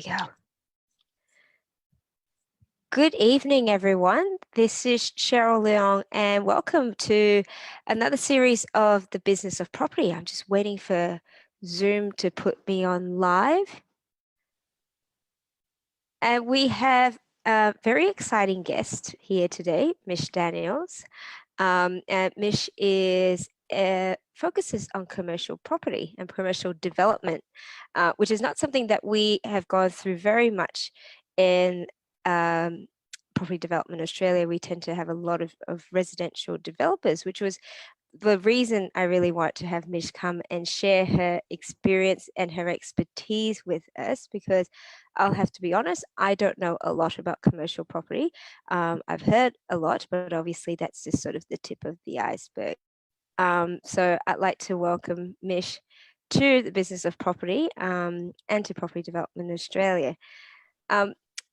go. Good evening, everyone. This is Cheryl Leong, and welcome to another series of The Business of Property. I'm just waiting for Zoom to put me on live. And we have a very exciting guest here today, Mish Daniels. And Mish focuses on commercial property and commercial development, which is not something that we have gone through very much in property development Australia. We tend to have a lot of residential developers, which was the reason I really want to have Mish come and share her experience and her expertise with us, because I'll have to be honest, I don't know a lot about commercial property. I've heard a lot, but obviously that's just sort of the tip of the iceberg. So I'd like to welcome Mish to the business of property and to property development in Australia.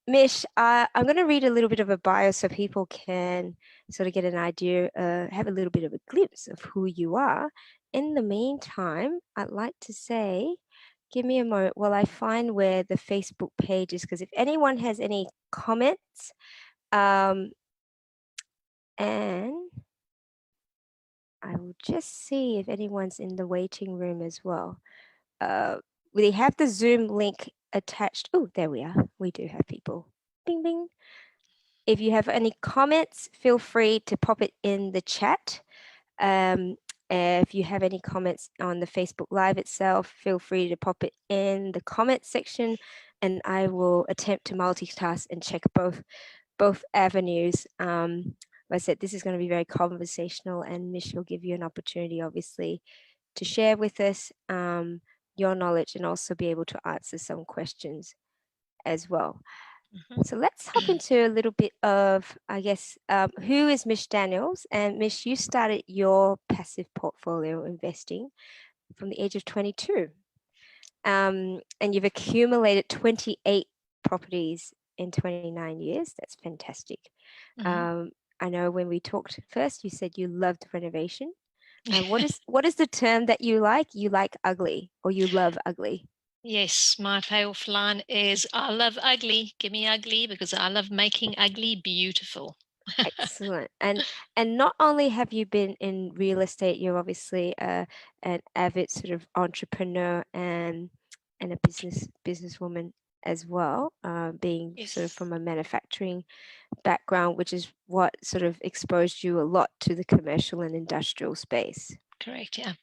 Mish, I'm going to read a little bit of a bio so people can sort of get an idea, have a little bit of a glimpse of who you are. In the meantime, I'd like to say, give me a moment while I find where the Facebook page is, because if anyone has any comments, and I will just see if anyone's in the waiting room as well. We have the Zoom link attached. Oh, there we are. We do have people. Bing, bing. If you have any comments, feel free to pop it in the chat. If you have any comments on the Facebook Live itself, feel free to pop it in the comment section, and I will attempt to multitask and check both avenues. Like I said, this is going to be very conversational, and Mish will give you an opportunity, obviously, to share with us your knowledge and also be able to answer some questions as well. So let's hop into a little bit of, I guess, who is Mish Daniels? And Mish, you started your passive portfolio investing from the age of 22. And you've accumulated 28 properties in 29 years. That's fantastic. I know when we talked first, you said you loved renovation. And what is the term that you like? You like ugly, or you love ugly? Yes, my payoff line is I love ugly. Give me ugly, because I love making ugly beautiful. Excellent. And not only have you been in real estate, you're obviously an avid sort of entrepreneur and a businesswoman as well, being sort of from a manufacturing background, which is what sort of exposed you a lot to the commercial and industrial space. Correct, yeah.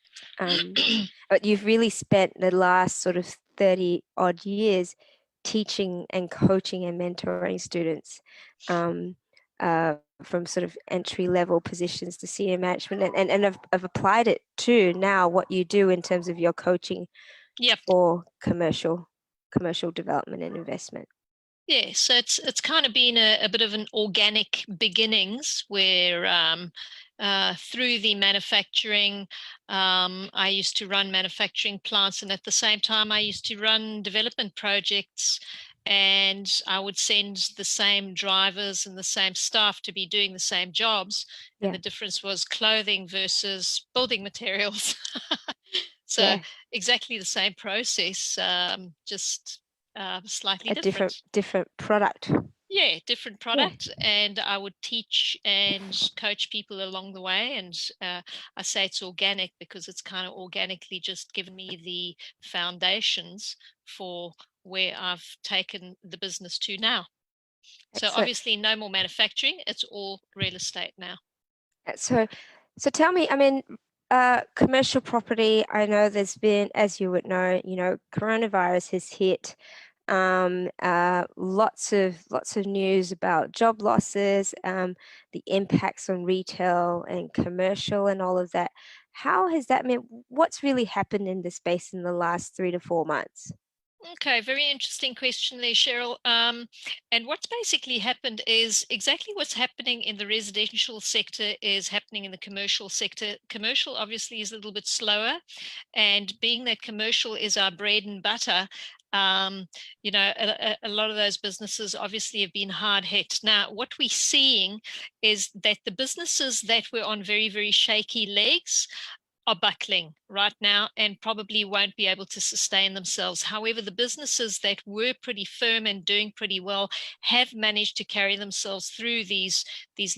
But you've really spent the last sort of 30 odd years teaching and coaching and mentoring students from sort of entry level positions to senior management, and I've applied it to now what you do in terms of your coaching for commercial development and investment. Yeah, so it's kind of been a bit of an organic beginnings where through the manufacturing, I used to run manufacturing plants, and at the same time I used to run development projects, and I would send the same drivers and the same staff to be doing the same jobs. And the difference was clothing versus building materials. So exactly the same process, just slightly different product. Yeah, different product. And I would teach and coach people along the way. And I say it's organic because it's kind of organically just given me the foundations for where I've taken the business to now. So obviously no more manufacturing, it's all real estate now. So tell me, I mean, commercial property, I know there's been, as you would know, coronavirus has hit. Lots of news about job losses, the impacts on retail and commercial and all of that. How has that meant? What's really happened in the space in the last 3 to 4 months? Okay, very interesting question there, Cheryl. And what's basically happened is exactly what's happening in the residential sector is happening in the commercial sector. Commercial obviously is a little bit slower, and being that commercial is our bread and butter, a lot of those businesses obviously have been hard hit. Now, what we're seeing is that the businesses that were on very, very shaky legs are buckling right now and probably won't be able to sustain themselves. However, the businesses that were pretty firm and doing pretty well have managed to carry themselves through these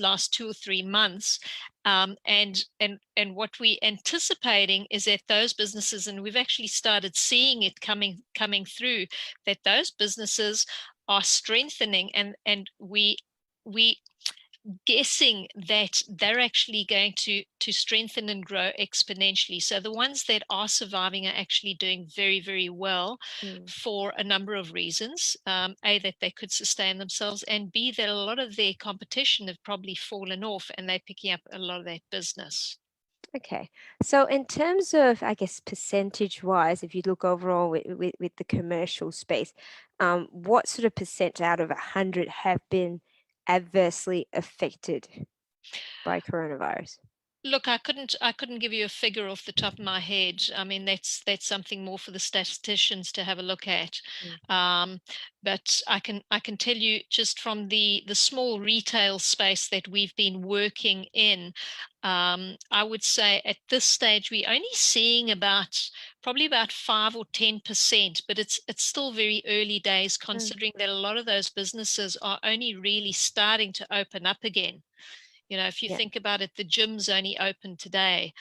last 2 or 3 months. And what we're anticipating is that those businesses, and we've actually started seeing it coming through, that those businesses are strengthening, and we guessing that they're actually going to strengthen and grow exponentially. So the ones that are surviving are actually doing very, very well for a number of reasons. A, that they could sustain themselves, and B, that a lot of their competition have probably fallen off and they're picking up a lot of that business. Okay. So in terms of, I guess, percentage-wise, if you look overall with the commercial space, what sort of percent out of 100 have been adversely affected by coronavirus? Look, I couldn't give you a figure off the top of my head. I mean, that's something more for the statisticians to have a look at. But I can tell you just from the small retail space that we've been working in, I would say at this stage we're only seeing probably about 5 or 10%, but it's still very early days, considering that a lot of those businesses are only really starting to open up again. You know, if you Yeah. think about it, the gym's only open today.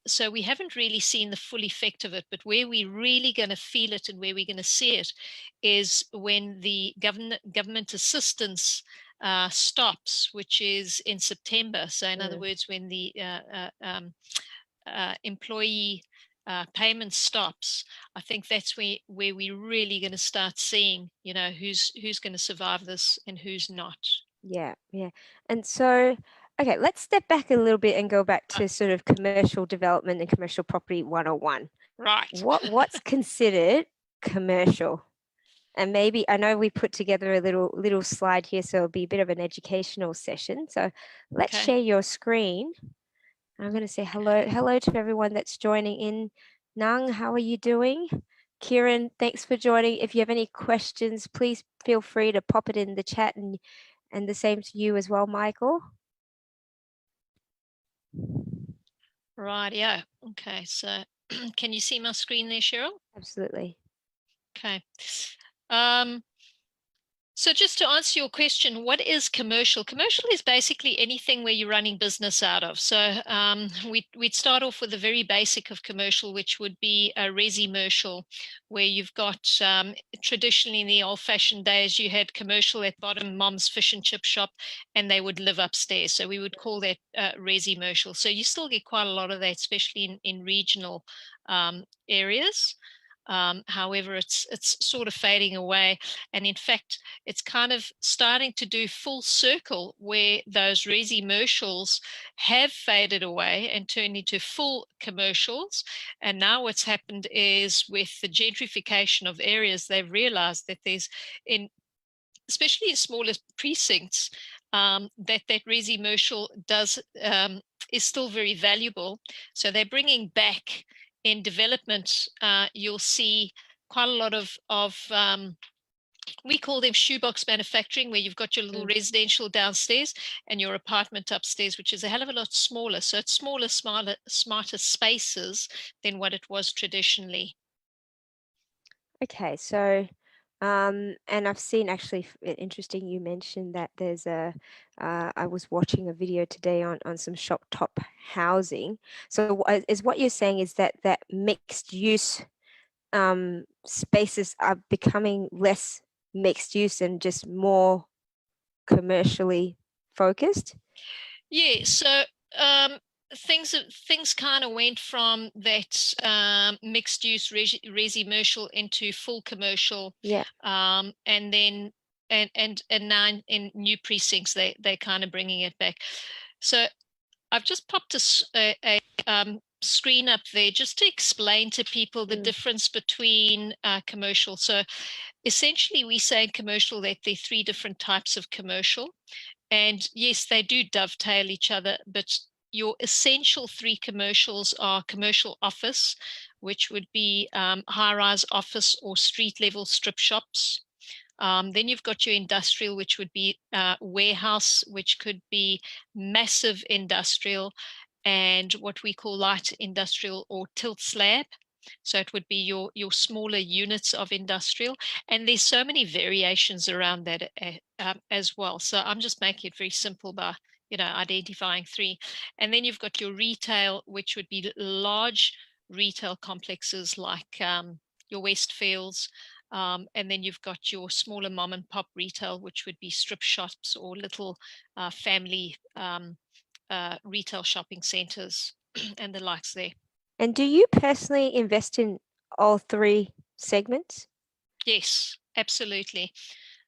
So we haven't really seen the full effect of it, but where we're really going to feel it and where we're going to see it is when the government assistance stops, which is in September. So in other words, when the employee payment stops, I think that's where we're really going to start seeing, you know, who's going to survive this and who's not. Yeah, yeah. And so, okay, let's step back a little bit and go back to sort of commercial development and commercial property 101. Right. What's considered commercial? And maybe I know we put together a little slide here, so it'll be a bit of an educational session. So let's Okay. share your screen. I'm going to say hello to everyone that's joining in. Nang, how are you doing? Kieran, thanks for joining. If you have any questions, please feel free to pop it in the chat, and the same to you as well, Michael. Right, yeah. Okay, so can you see my screen there, Cheryl? Absolutely. Okay. Um, So just to answer your question, what is commercial? Commercial is basically anything where you're running business out of. So we'd start off with the very basic of commercial, which would be a resi-mercial, where you've got traditionally in the old-fashioned days, you had commercial at bottom, mom's fish and chip shop, and they would live upstairs. So we would call that resi-mercial. So you still get quite a lot of that, especially in regional areas. However, it's sort of fading away. And in fact, it's kind of starting to do full circle where those resi-mercials have faded away and turned into full commercials. And now what's happened is with the gentrification of areas, they've realized that there's, especially in smaller precincts, that resi-mercial is still very valuable. So they're bringing back in development, you'll see quite a lot of we call them shoebox manufacturing, where you've got your little residential downstairs and your apartment upstairs, which is a hell of a lot smaller. So it's smaller, smarter spaces than what it was traditionally. Okay, so and I've seen actually interesting. You mentioned that there's I was watching a video today on some shop top housing. So is what you're saying is that mixed use spaces are becoming less mixed use and just more commercially focused? Yeah, so things kind of went from that mixed use resi-mercial into full commercial, Yeah. and then and now in new precincts they kind of bringing it back. So I've just popped a screen up there just to explain to people the difference between commercial. So essentially, we say in commercial that there are 3 different types of commercial. And yes, they do dovetail each other, but your essential 3 commercials are commercial office, which would be high-rise office or street-level strip shops. Then you've got your industrial, which would be warehouse, which could be massive industrial. and what we call light industrial or tilt slab. So it would be your smaller units of industrial. And there's so many variations around that as well. So I'm just making it very simple by, identifying three. And then you've got your retail, which would be large retail complexes like your Westfields. And then you've got your smaller mom and pop retail, which would be strip shops or little family retail shopping centers and the likes there. And do you personally invest in all three segments? Yes, absolutely.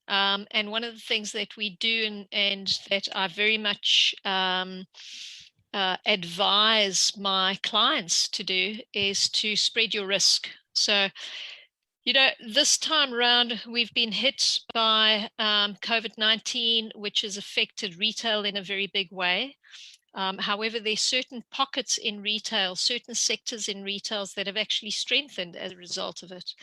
And one of the things that we do and that I very much advise my clients to do is to spread your risk. So, this time around, we've been hit by COVID-19, which has affected retail in a very big way. However, there's certain pockets in retail, certain sectors in retails that have actually strengthened as a result of it.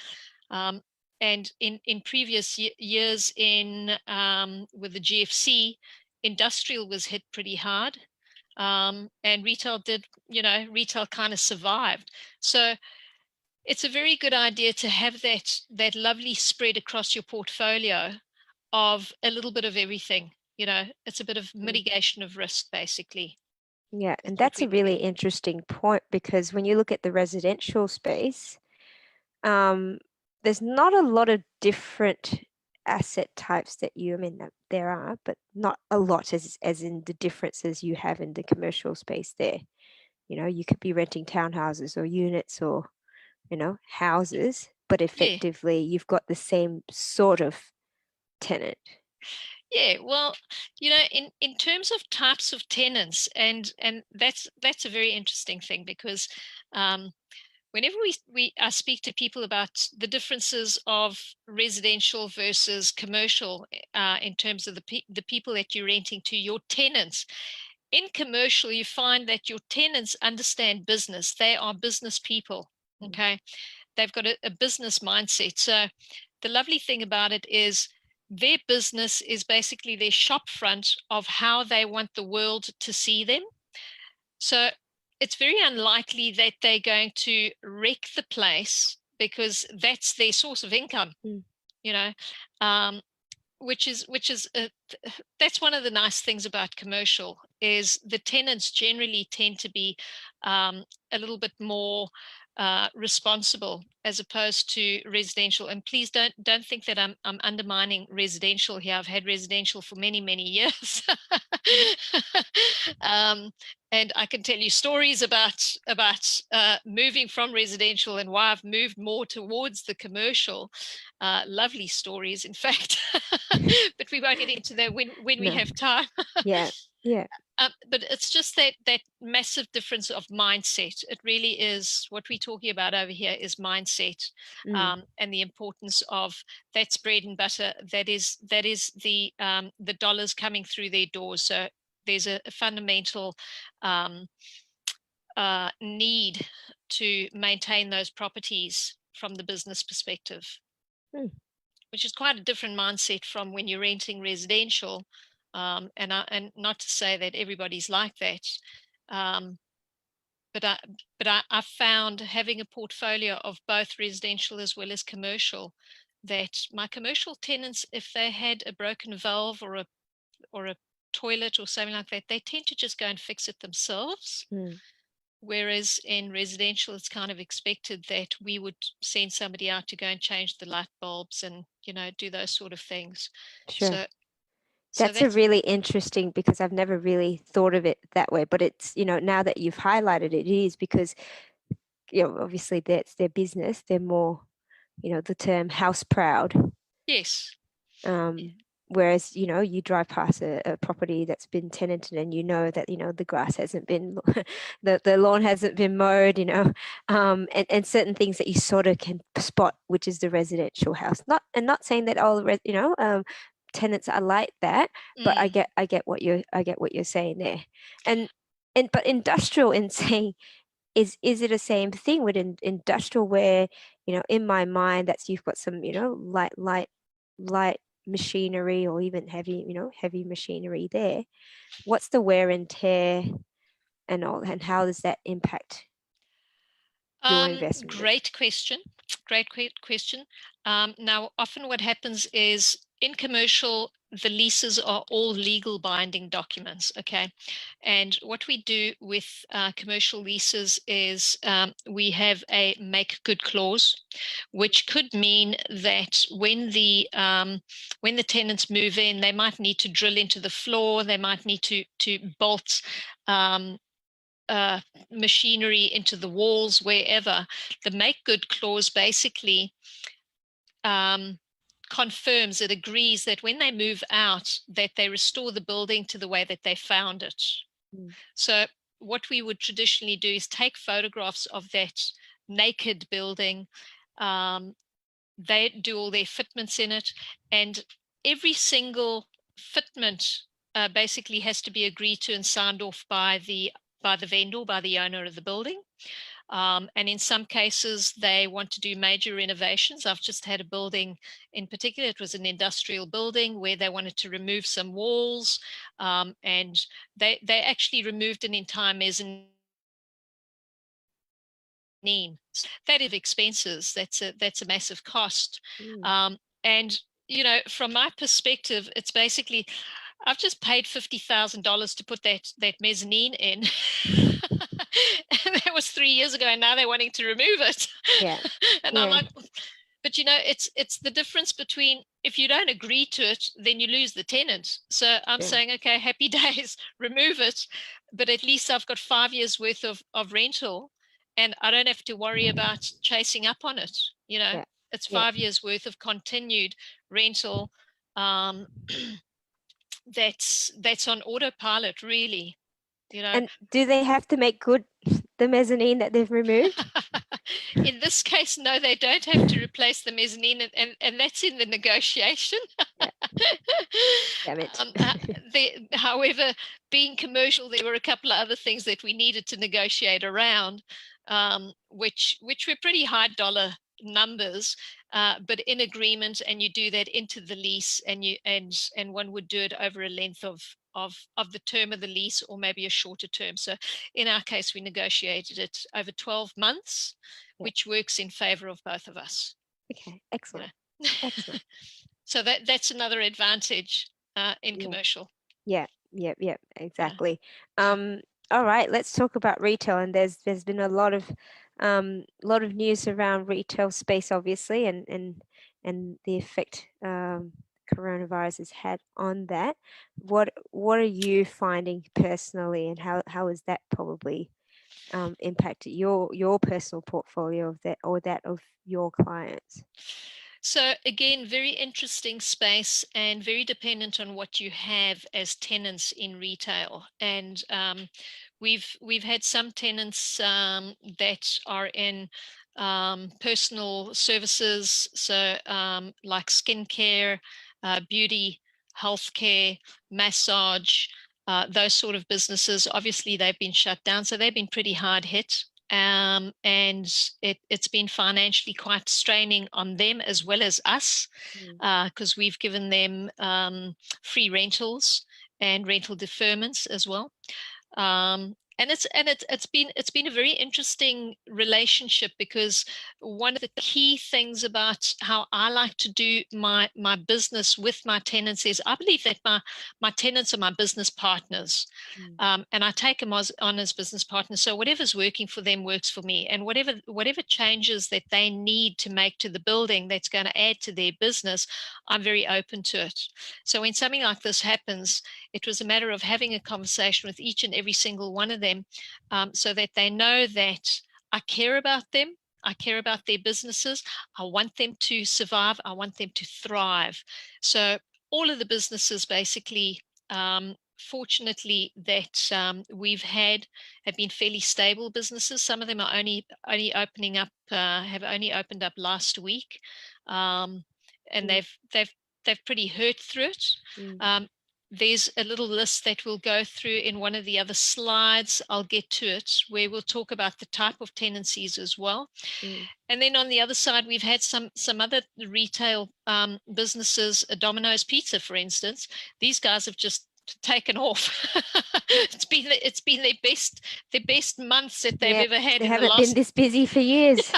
And in previous years with the GFC, industrial was hit pretty hard. And retail retail kind of survived. So it's a very good idea to have that lovely spread across your portfolio of a little bit of everything. It's a bit of mitigation of risk, basically. Yeah, and That's what that's we a really believe. interesting point because when you look at the residential space, um, there's not a lot of different asset types that I mean, there are, but not a lot as in the differences you have in the commercial space there. You could be renting townhouses or units or, houses, but Yeah. effectively you've got the same sort of tenant. Yeah, well, in terms of types of tenants, and that's a very interesting thing because whenever I speak to people about the differences of residential versus commercial, in terms of the people that you're renting to, your tenants. In commercial, you find that your tenants understand business. They are business people. Mm, Okay, they've got a business mindset. So the lovely thing about it is their business is basically their shop front of how they want the world to see them. So it's very unlikely that they're going to wreck the place because that's their source of income, mm, you know. Um, which is that's one of the nice things about commercial is the tenants generally tend to be a little bit more responsible as opposed to residential. And please don't think that I'm undermining residential here. I've had residential for many years. um, and I can tell you stories about moving from residential and why I've moved more towards the commercial. Lovely stories, in fact. But we won't get into that when we no, have time. yeah, yeah. But it's just that massive difference of mindset. It really is what we're talking about over here is mindset, Mm, and the importance of that's bread and butter. That is the dollars coming through their doors. So there's a fundamental need to maintain those properties from the business perspective, mm, which is quite a different mindset from when you're renting residential. And not to say that everybody's like that, um, but I found having a portfolio of both residential as well as commercial, that my commercial tenants, if they had a broken valve or a toilet or something like that, they tend to just go and fix it themselves. mm, Whereas in residential, it's kind of expected that we would send somebody out to go and change the light bulbs and, do those sort of things. sure. So, so That's a that's, really interesting because I've never really thought of it that way. But it's, now that you've highlighted it, it is because, obviously that's their business. They're more, the term house proud. yes. Um, whereas, you drive past a property that's been tenanted and that, the grass hasn't been, the lawn hasn't been mowed, and certain things that you sort of can spot, which is the residential house. Not saying that all, tenants are like that, but I Mm, get what you're saying there. And, but industrial in saying, is it the same thing with industrial where, in my mind that's you've got some, light machinery or even heavy machinery there. What's the wear and tear and all, and how does that impact your investment risk? Great question. Great question. Now, often what happens is in commercial, the leases are all legal binding documents, okay? And what we do with commercial leases is we have a make good clause, which could mean that when the tenants move in, they might need to drill into the floor, they might need to bolt machinery into the walls, wherever. The make good clause basically confirms, it agrees that when they move out, that they restore the building to the way that they found it. So what we would traditionally do is take photographs of that naked building. They do all their fitments in it, and every single fitment basically has to be agreed to and signed off by the vendor, by the owner of the building. And in some cases, they want to do major renovations. I've just had a building in particular, it was an industrial building where they wanted to remove some walls, and they actually removed an entire mezzanine. That is expenses. That's a massive cost. And from my perspective, it's basically, I've just paid $50,000 to put that mezzanine in. And that was 3 years ago, and now they're wanting to remove it. Yeah. And I'm like, but it's the difference between, if you don't agree to it, then you lose the tenant. So I'm saying, okay, happy days, remove it, but at least I've got 5 years worth of rental, and I don't have to worry about chasing up on it. It's 5 years worth of continued rental. That's on autopilot, really. And do they have to make good the mezzanine that they've removed? In this case, no, they don't have to replace the mezzanine, and that's in the negotiation. Damn it. However, being commercial, there were a couple of other things that we needed to negotiate around, which were pretty high dollar numbers, but in agreement, and you do that into the lease, and one would do it over a length of the term of the lease, or maybe a shorter term. So in our case, we negotiated it over 12 months, which works in favor of both of us. Okay, excellent. Excellent. So that's another advantage in commercial. Yeah, exactly. All right, let's talk about retail. And there's been a lot of news around retail space, obviously, and the effect coronavirus has had on that. What are you finding personally, and how has that probably impacted your personal portfolio of that, or that of your clients? So again, very interesting space, and very dependent on what you have as tenants in retail. And we've had some tenants that are in personal services, so like skincare, beauty, healthcare, massage, those sort of businesses. Obviously, they've been shut down, so they've been pretty hard hit. And it's been financially quite straining on them as well as us, because we've given them free rentals and rental deferments as well. And it's been a very interesting relationship, because one of the key things about how I like to do my business with my tenants is, I believe that my tenants are my business partners, and I take them on as business partners. So whatever's working for them works for me, and whatever changes that they need to make to the building that's going to add to their business, I'm very open to it. So when something like this happens, it was a matter of having a conversation with each and every single one of them, so that they know that I care about them. I care about their businesses. I want them to survive. I want them to thrive. So all of the businesses basically, fortunately, that we've had have been fairly stable businesses. Some of them are only opening up, have only opened up last week, and they've pretty hurt through it. There's a little list that we'll go through in one of the other slides. I'll get to it, where we'll talk about the type of tenancies as well. And then on the other side, we've had some other retail businesses, Domino's Pizza, for instance. These guys have just taken off. It's been their best months that they've Yeah, ever had they in the haven't been last. this busy for years.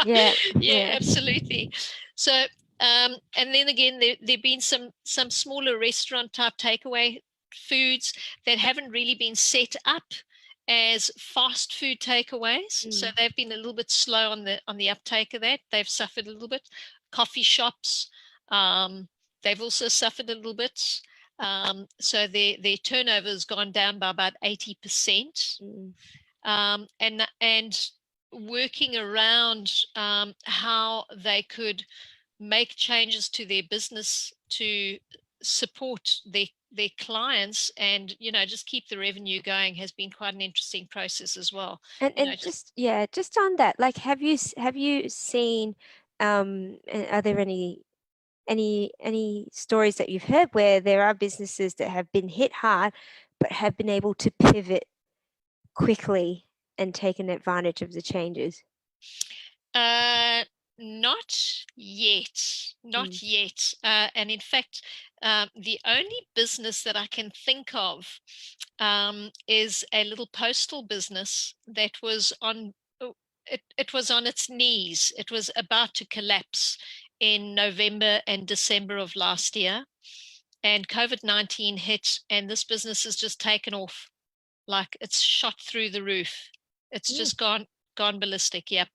Yeah, Yeah, yeah. absolutely. So, and then again, there've been some smaller restaurant type takeaway foods that haven't really been set up as fast food takeaways. So Mm, they've been a little bit slow on the uptake of that. They've suffered a little bit. Coffee shops, they've also suffered a little bit. So their turnover has gone down by about 80%. mm. And working around how they could make changes to their business to support their clients and just keep the revenue going has been quite an interesting process as well. And just yeah, just on that, like, have you seen, are there any stories that you've heard where there are businesses that have been hit hard but have been able to pivot quickly and taken advantage of the changes? Uh, not yet, Mm, not yet. And in fact, the only business that I can think of is a little postal business that was on. It was on its knees. It was about to collapse in November and December of last year, and COVID-19 hit, and this business has just taken off like it's shot through the roof. It's mm, just gone ballistic. Yeah.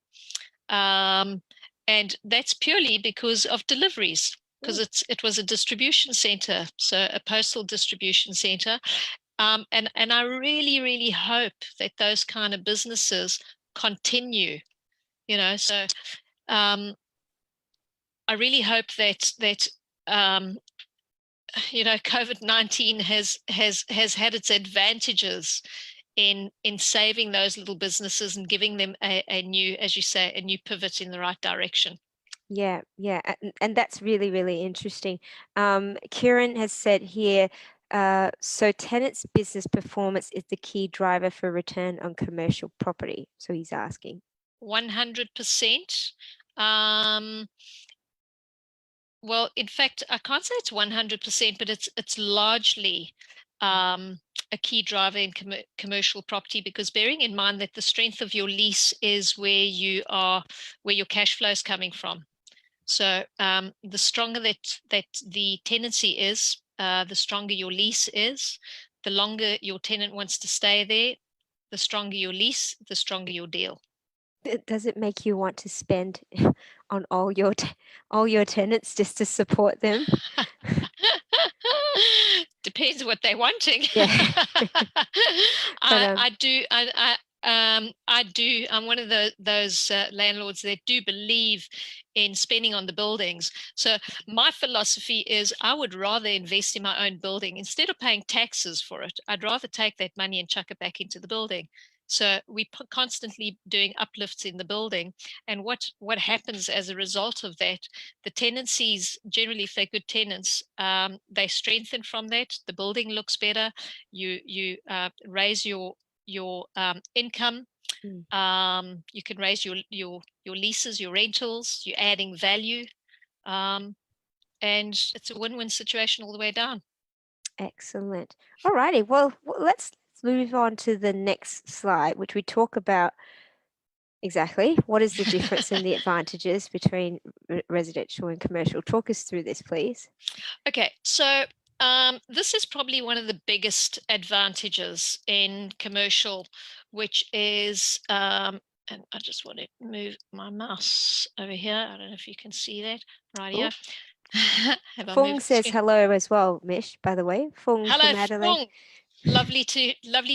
Um, and that's purely because of deliveries, because mm. it was a distribution center, so a postal distribution center. And I really, really hope that those kind of businesses continue, so um, I really hope that COVID-19 has had its advantages in saving those little businesses and giving them a new, as you say, a new pivot in the right direction. Yeah, yeah, and that's really, really interesting. Kieran has said here, so tenants' business performance is the key driver for return on commercial property. So he's asking. 100%. Um, well, in fact, I can't say it's 100%, but it's largely a key driver in commercial property, because bearing in mind that the strength of your lease is where your cash flow is coming from. So the stronger that the tenancy is, the stronger your lease is. The longer your tenant wants to stay there, the stronger your lease, the stronger your deal. Does it make you want to spend on all your tenants just to support them? Depends what they're wanting. Yeah, but I do. I do. I'm one of those landlords that do believe in spending on the buildings. So my philosophy is I would rather invest in my own building instead of paying taxes for it. I'd rather take that money and chuck it back into the building. So we constantly doing uplifts in the building, and what happens as a result of that, the tenancies, generally if they're good tenants, they strengthen from that. The building looks better. You raise your income. mm, You can raise your leases, your rentals. You're adding value, um, and it's a win-win situation all the way down. excellent. All righty. Well, let's move on to the next slide, which we talk about exactly what is the difference and the advantages between residential and commercial. Talk us through this, please. Okay, so this is probably one of the biggest advantages in commercial, which is, and I just want to move my mouse over here. I don't know if you can see that. Right here. Oh, Have I Foong moved the says screen? hello as well, Mish, by the way. Foong Hello, from Adelaide. Foong. Lovely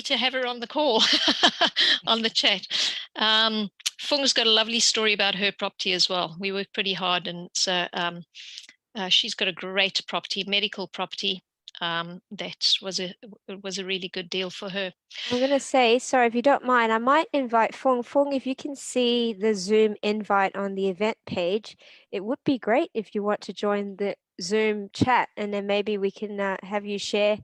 to have her on the call, on the chat. Foong's got a lovely story about her property as well. We worked pretty hard, and so she's got a great property, medical property. That was a really good deal for her. I'm going to say, sorry, if you don't mind, I might invite Foong. Foong, if you can see the Zoom invite on the event page, it would be great if you want to join the Zoom chat, and then maybe we can have you share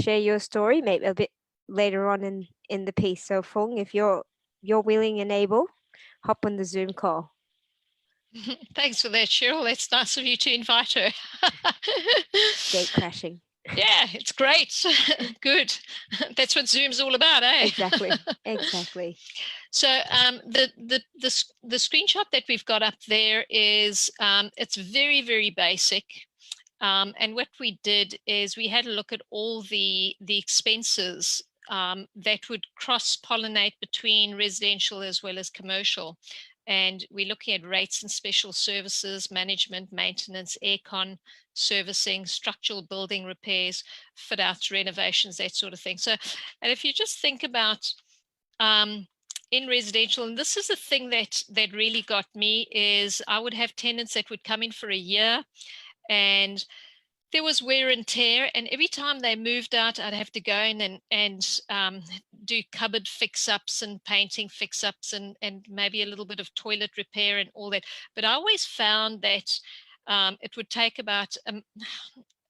your story, maybe a bit later on in the piece. So Foong, if you're willing and able, hop on the Zoom call. Thanks for that, Cheryl. That's nice of you to invite her. Gate crashing. Yeah, it's great. Good. That's what Zoom's all about, eh? Exactly. Exactly. So the screenshot that we've got up there is it's very, very basic. And what we did is we had a look at all the expenses that would cross-pollinate between residential as well as commercial. And we're looking at rates and special services, management, maintenance, aircon, servicing, structural building repairs, fit outs, renovations, that sort of thing. So, and if you just think about in residential, and this is the thing that really got me, is I would have tenants that would come in for a year and there was wear and tear, and every time they moved out, I'd have to go in and do cupboard fix-ups and painting fix-ups and maybe a little bit of toilet repair and all that. But I always found that it would take about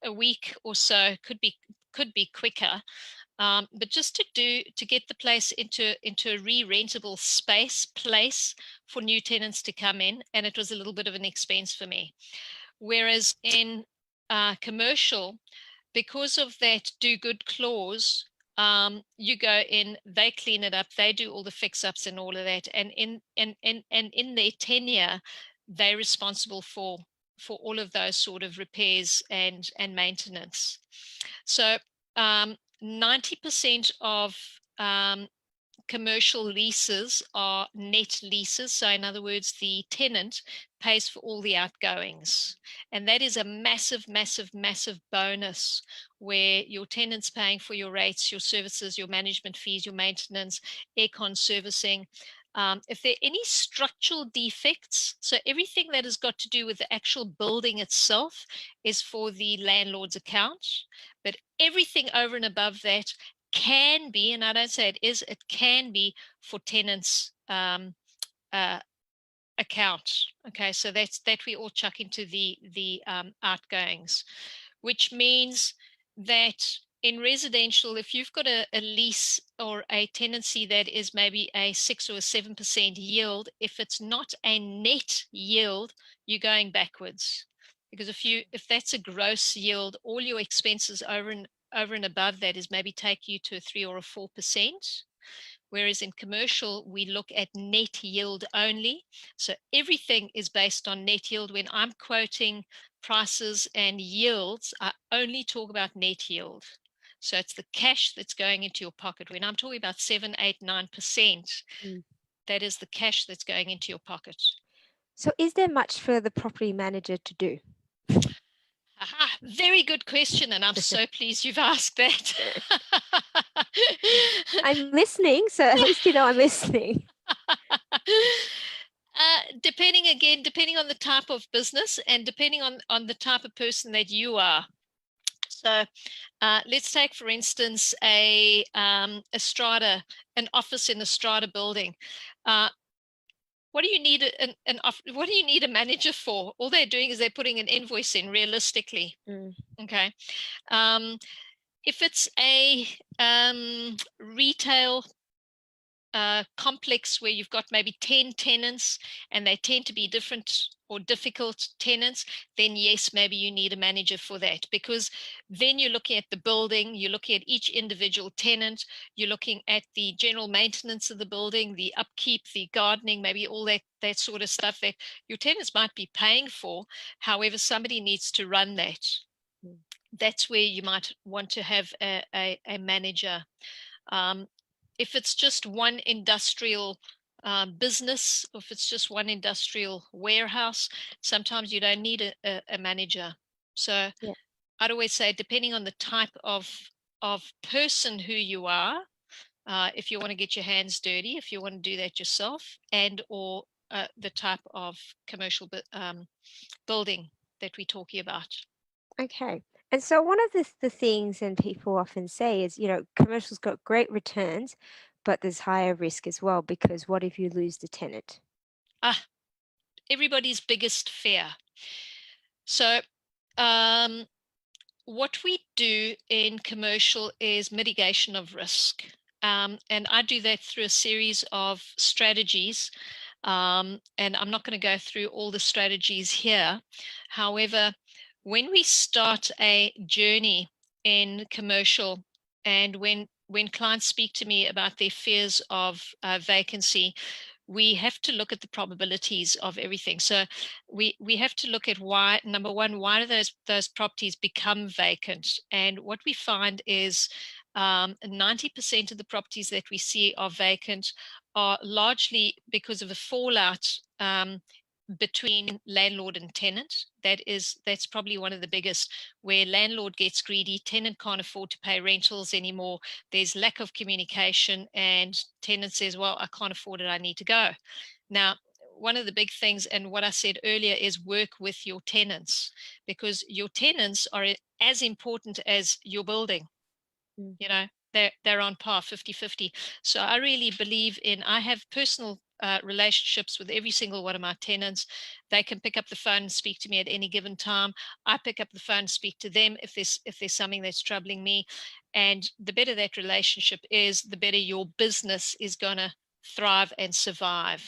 a week or so, could be quicker. But just to get the place into a re-rentable place for new tenants to come in, and it was a little bit of an expense for me. Whereas in commercial, because of that do good clause, you go in, they clean it up, they do all the fix ups and all of that, and in their tenure, they're responsible for all of those sort of repairs and maintenance. So 90% of commercial leases are net leases. So in other words, the tenant pays for all the outgoings. And that is a massive, massive, massive bonus where your tenant's paying for your rates, your services, your management fees, your maintenance, aircon servicing. If there are any structural defects, so everything that has got to do with the actual building itself is for the landlord's account, but everything over and above that can be, and I don't say it is, it can be for tenants' account. Okay, so that we all chuck into the outgoings, which means that in residential, if you've got a lease or a tenancy that is maybe a 6 or a 7% yield, if it's not a net yield, you're going backwards. Because if that's a gross yield, all your expenses over and above that is maybe take you to a 3 or a 4%. Whereas in commercial, we look at net yield only. So everything is based on net yield. When I'm quoting prices and yields, I only talk about net yield. So it's the cash that's going into your pocket. When I'm talking about 7, 8, 9%, that is the cash that's going into your pocket. So is there much for the property manager to do? Aha, very good question, and I'm so pleased you've asked that. I'm listening, so at least you know I'm listening. Depending on the type of business and depending on the type of person that you are. So let's take, for instance, a strata, an office in a strata building. What do you need what do you need a manager for? All they're doing is they're putting an invoice in realistically. Okay. If it's a retail complex where you've got maybe 10 tenants and they tend to be different or difficult tenants, then yes, maybe you need a manager for that, because then you're looking at the building, you're looking at each individual tenant, you're looking at the general maintenance of the building, the upkeep, the gardening, maybe all that sort of stuff that your tenants might be paying for. However, somebody needs to run that. That's where you might want to have a manager. If it's just one industrial business, or if it's just one industrial warehouse, sometimes you don't need a manager. So yeah. I'd always say, depending on the type of person who you are, if you want to get your hands dirty, if you want to do that yourself, and or the type of commercial building that we're talking about. Okay. And so one of the things and people often say is, commercial's got great returns, but there's higher risk as well, because what if you lose the tenant? Everybody's biggest fear. So what we do in commercial is mitigation of risk. And I do that through a series of strategies. And I'm not going to go through all the strategies here. However, when we start a journey in commercial. And when clients speak to me about their fears of vacancy, we have to look at the probabilities of everything. So we have to look at why, number one, why do those properties become vacant? And what we find is 90% of the properties that we see are vacant are largely because of a fallout between landlord and tenant. That's probably one of the biggest, where landlord gets greedy, tenant can't afford to pay rentals anymore, there's lack of communication, and tenant says, well, I can't afford it, I need to go. Now, one of the big things, and what I said earlier, is work with your tenants, because your tenants are as important as your building. You know, they're on par 50-50. So I really believe I have personal relationships with every single one of my tenants. They can pick up the phone and speak to me at any given time. I pick up the phone and speak to them if there's something that's troubling me. And the better that relationship is, the better your business is going to thrive and survive.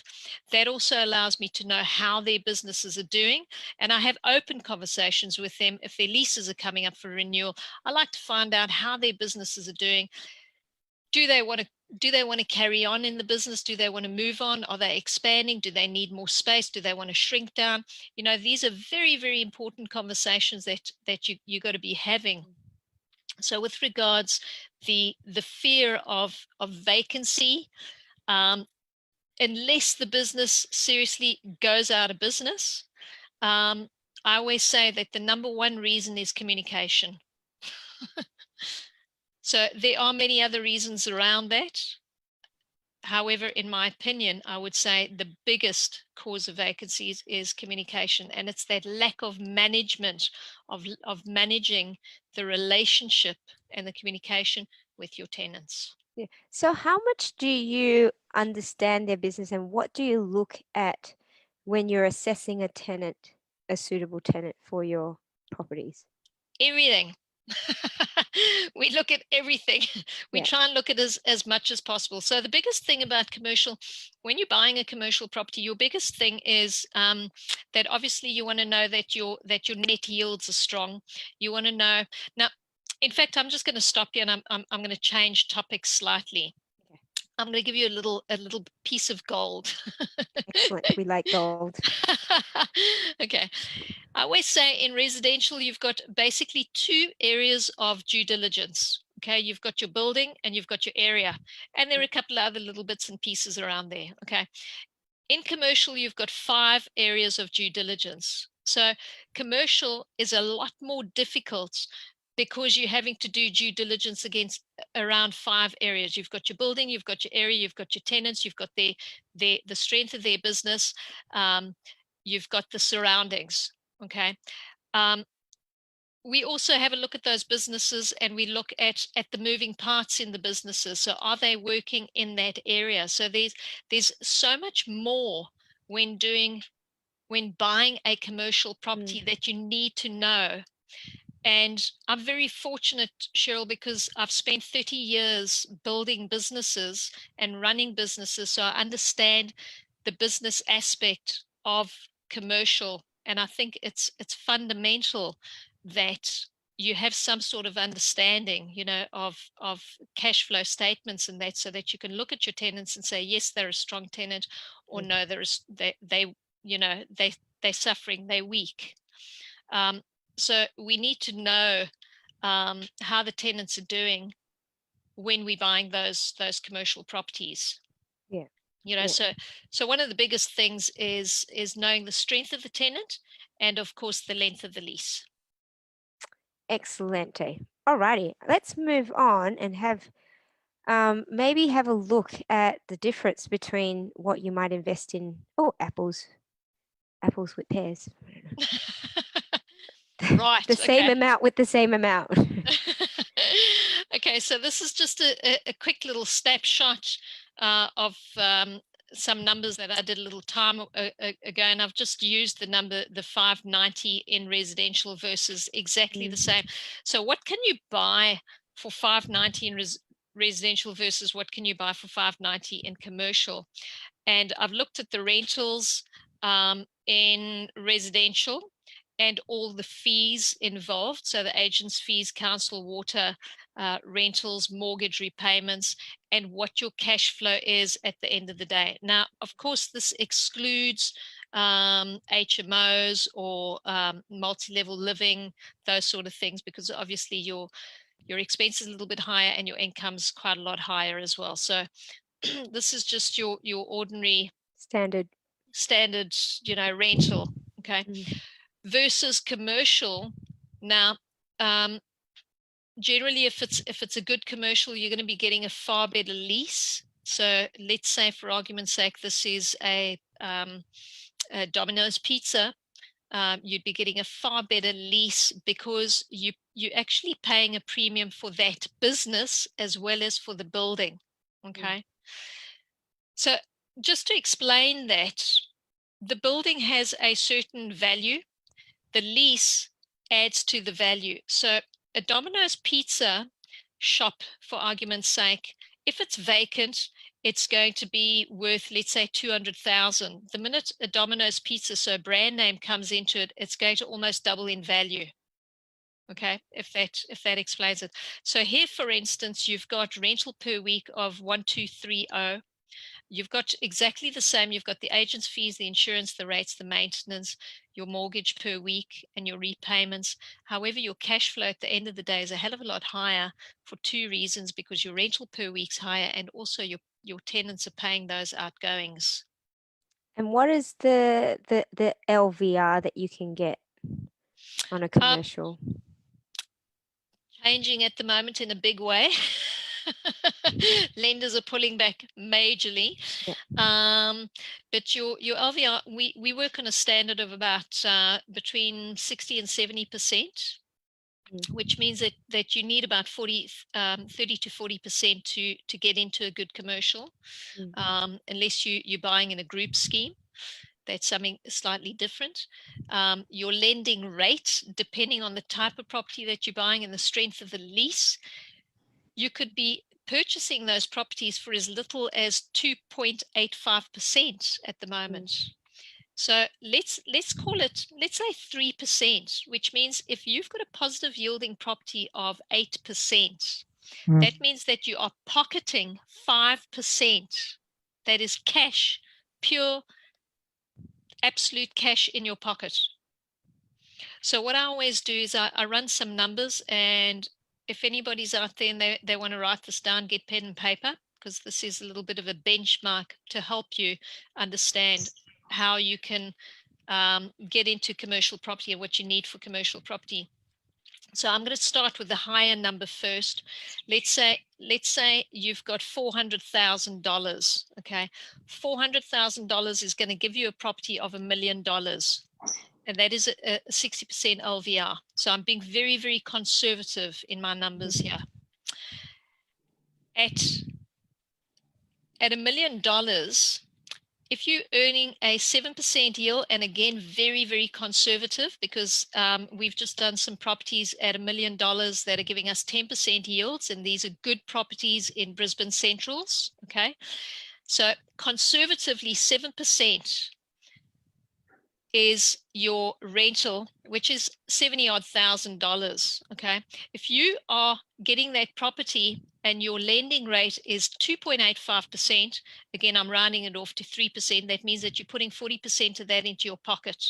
That also allows me to know how their businesses are doing, and I have open conversations with them. If their leases are coming up for renewal, I like to find out how their businesses are doing. Do they want to carry on in the business? Do they want to move on? Are they expanding? Do they need more space? Do they want to shrink down? You know, these are very, very important conversations that you got to be having. So with regards the fear of vacancy, unless the business seriously goes out of business, I always say that the number one reason is communication. So there are many other reasons around that. However, in my opinion, I would say the biggest cause of vacancies is communication, and it's that lack of management, of managing the relationship and the communication with your tenants. Yeah. So how much do you understand their business, and what do you look at when you're assessing a suitable tenant for your properties? Everything. We look at everything. We Yeah. try and look at as much as possible. So the biggest thing about commercial, when you're buying a commercial property, your biggest thing is that obviously you want to know that your net yields are strong. You want to know now. In fact, I'm just going to stop you, and I'm going to change topics slightly. Okay. I'm going to give you a little piece of gold. Excellent. We like gold. Okay. I always say in residential, you've got basically two areas of due diligence. Okay, you've got your building and you've got your area, and there are a couple of other little bits and pieces around there. Okay, in commercial, you've got 5 areas of due diligence. So commercial is a lot more difficult because you're having to do due diligence against around 5 areas. You've got your building, you've got your area, you've got your tenants, you've got the strength of their business, you've got the surroundings. Okay. Um, we also have a look at those businesses, and we look at the moving parts in the businesses. So are they working in that area? So there's so much more when buying a commercial property that you need to know. And I'm very fortunate, Cheryl, because I've spent 30 years building businesses and running businesses. So I understand the business aspect of commercial. And I think it's fundamental that you have some sort of understanding, you know, of cash flow statements and that, so that you can look at your tenants and say, yes, they're a strong tenant, or no, they you know, they're suffering, they're weak. So we need to know how the tenants are doing when we're buying those commercial properties. Yeah. You know, Yeah. so one of the biggest things is knowing the strength of the tenant, and of course the length of the lease. Excelente. Alrighty. Let's move on and have maybe have a look at the difference between what you might invest in. Oh, apples with pears. Right. The same Okay. amount with the same amount. Okay, so this is just a quick little snapshot of some numbers that I did a little time ago, and I've just used the 590 in residential versus exactly the same. So what can you buy for 590 in residential versus what can you buy for 590 in commercial? And I've looked at the rentals in residential, and all the fees involved. So the agent's fees, council, water, rentals, mortgage repayments, and what your cash flow is at the end of the day. Now, of course, this excludes HMOs or multi-level living, those sort of things, because obviously your expense is a little bit higher and your income's quite a lot higher as well. So this is just your ordinary Standard. rental, okay, Mm. versus commercial. Now, generally, if it's a good commercial, you're going to be getting a far better lease. So let's say, for argument's sake, this is a Domino's Pizza. You'd be getting a far better lease because you're actually paying a premium for that business as well as for the building. Okay. So just to explain that, the building has a certain value. The lease adds to the value. So a Domino's Pizza shop, for argument's sake, if it's vacant, it's going to be worth, let's say, 200,000. The minute a Domino's Pizza, so a brand name, comes into it, it's going to almost double in value. Okay, if that explains it. So here, for instance, you've got rental per week of 1230. You've got exactly the same. You've got the agent's fees, the insurance, the rates, the maintenance, your mortgage per week, and your repayments. However, your cash flow at the end of the day is a hell of a lot higher for two reasons, because your rental per week's higher and also your tenants are paying those outgoings. And what is the LVR that you can get on a commercial? Changing at the moment in a big way. Lenders are pulling back majorly. Yeah. But your LVR, we work on a standard of about between 60 and 70%, which means that you need about 30 to 40% to get into a good commercial, unless you're buying in a group scheme. That's something slightly different. Your lending rate, depending on the type of property that you're buying and the strength of the lease, you could be purchasing those properties for as little as 2.85% at the moment. So let's call it, let's say 3%, which means if you've got a positive yielding property of 8%, that means that you are pocketing 5%. That is cash, pure, absolute cash in your pocket. So what I always do is I run some numbers, and if anybody's out there and they want to write this down, get pen and paper, because this is a little bit of a benchmark to help you understand how you can get into commercial property and what you need for commercial property. So I'm going to start with the higher number first. Let's say you've got $400,000. Okay, $400,000 is going to give you a property of $1 million, and that is a 60% LVR. So I'm being very, very conservative in my numbers here. At $1 million, if you're earning a 7% yield, and again, very, very conservative, because we've just done some properties at $1 million that are giving us 10% yields, and these are good properties in Brisbane Centrals. Okay, so conservatively 7% is your rental, which is $70,000. Okay, if you are getting that property and your lending rate is 2.85%, again, I'm rounding it off to 3%. That means that you're putting 40% of that into your pocket.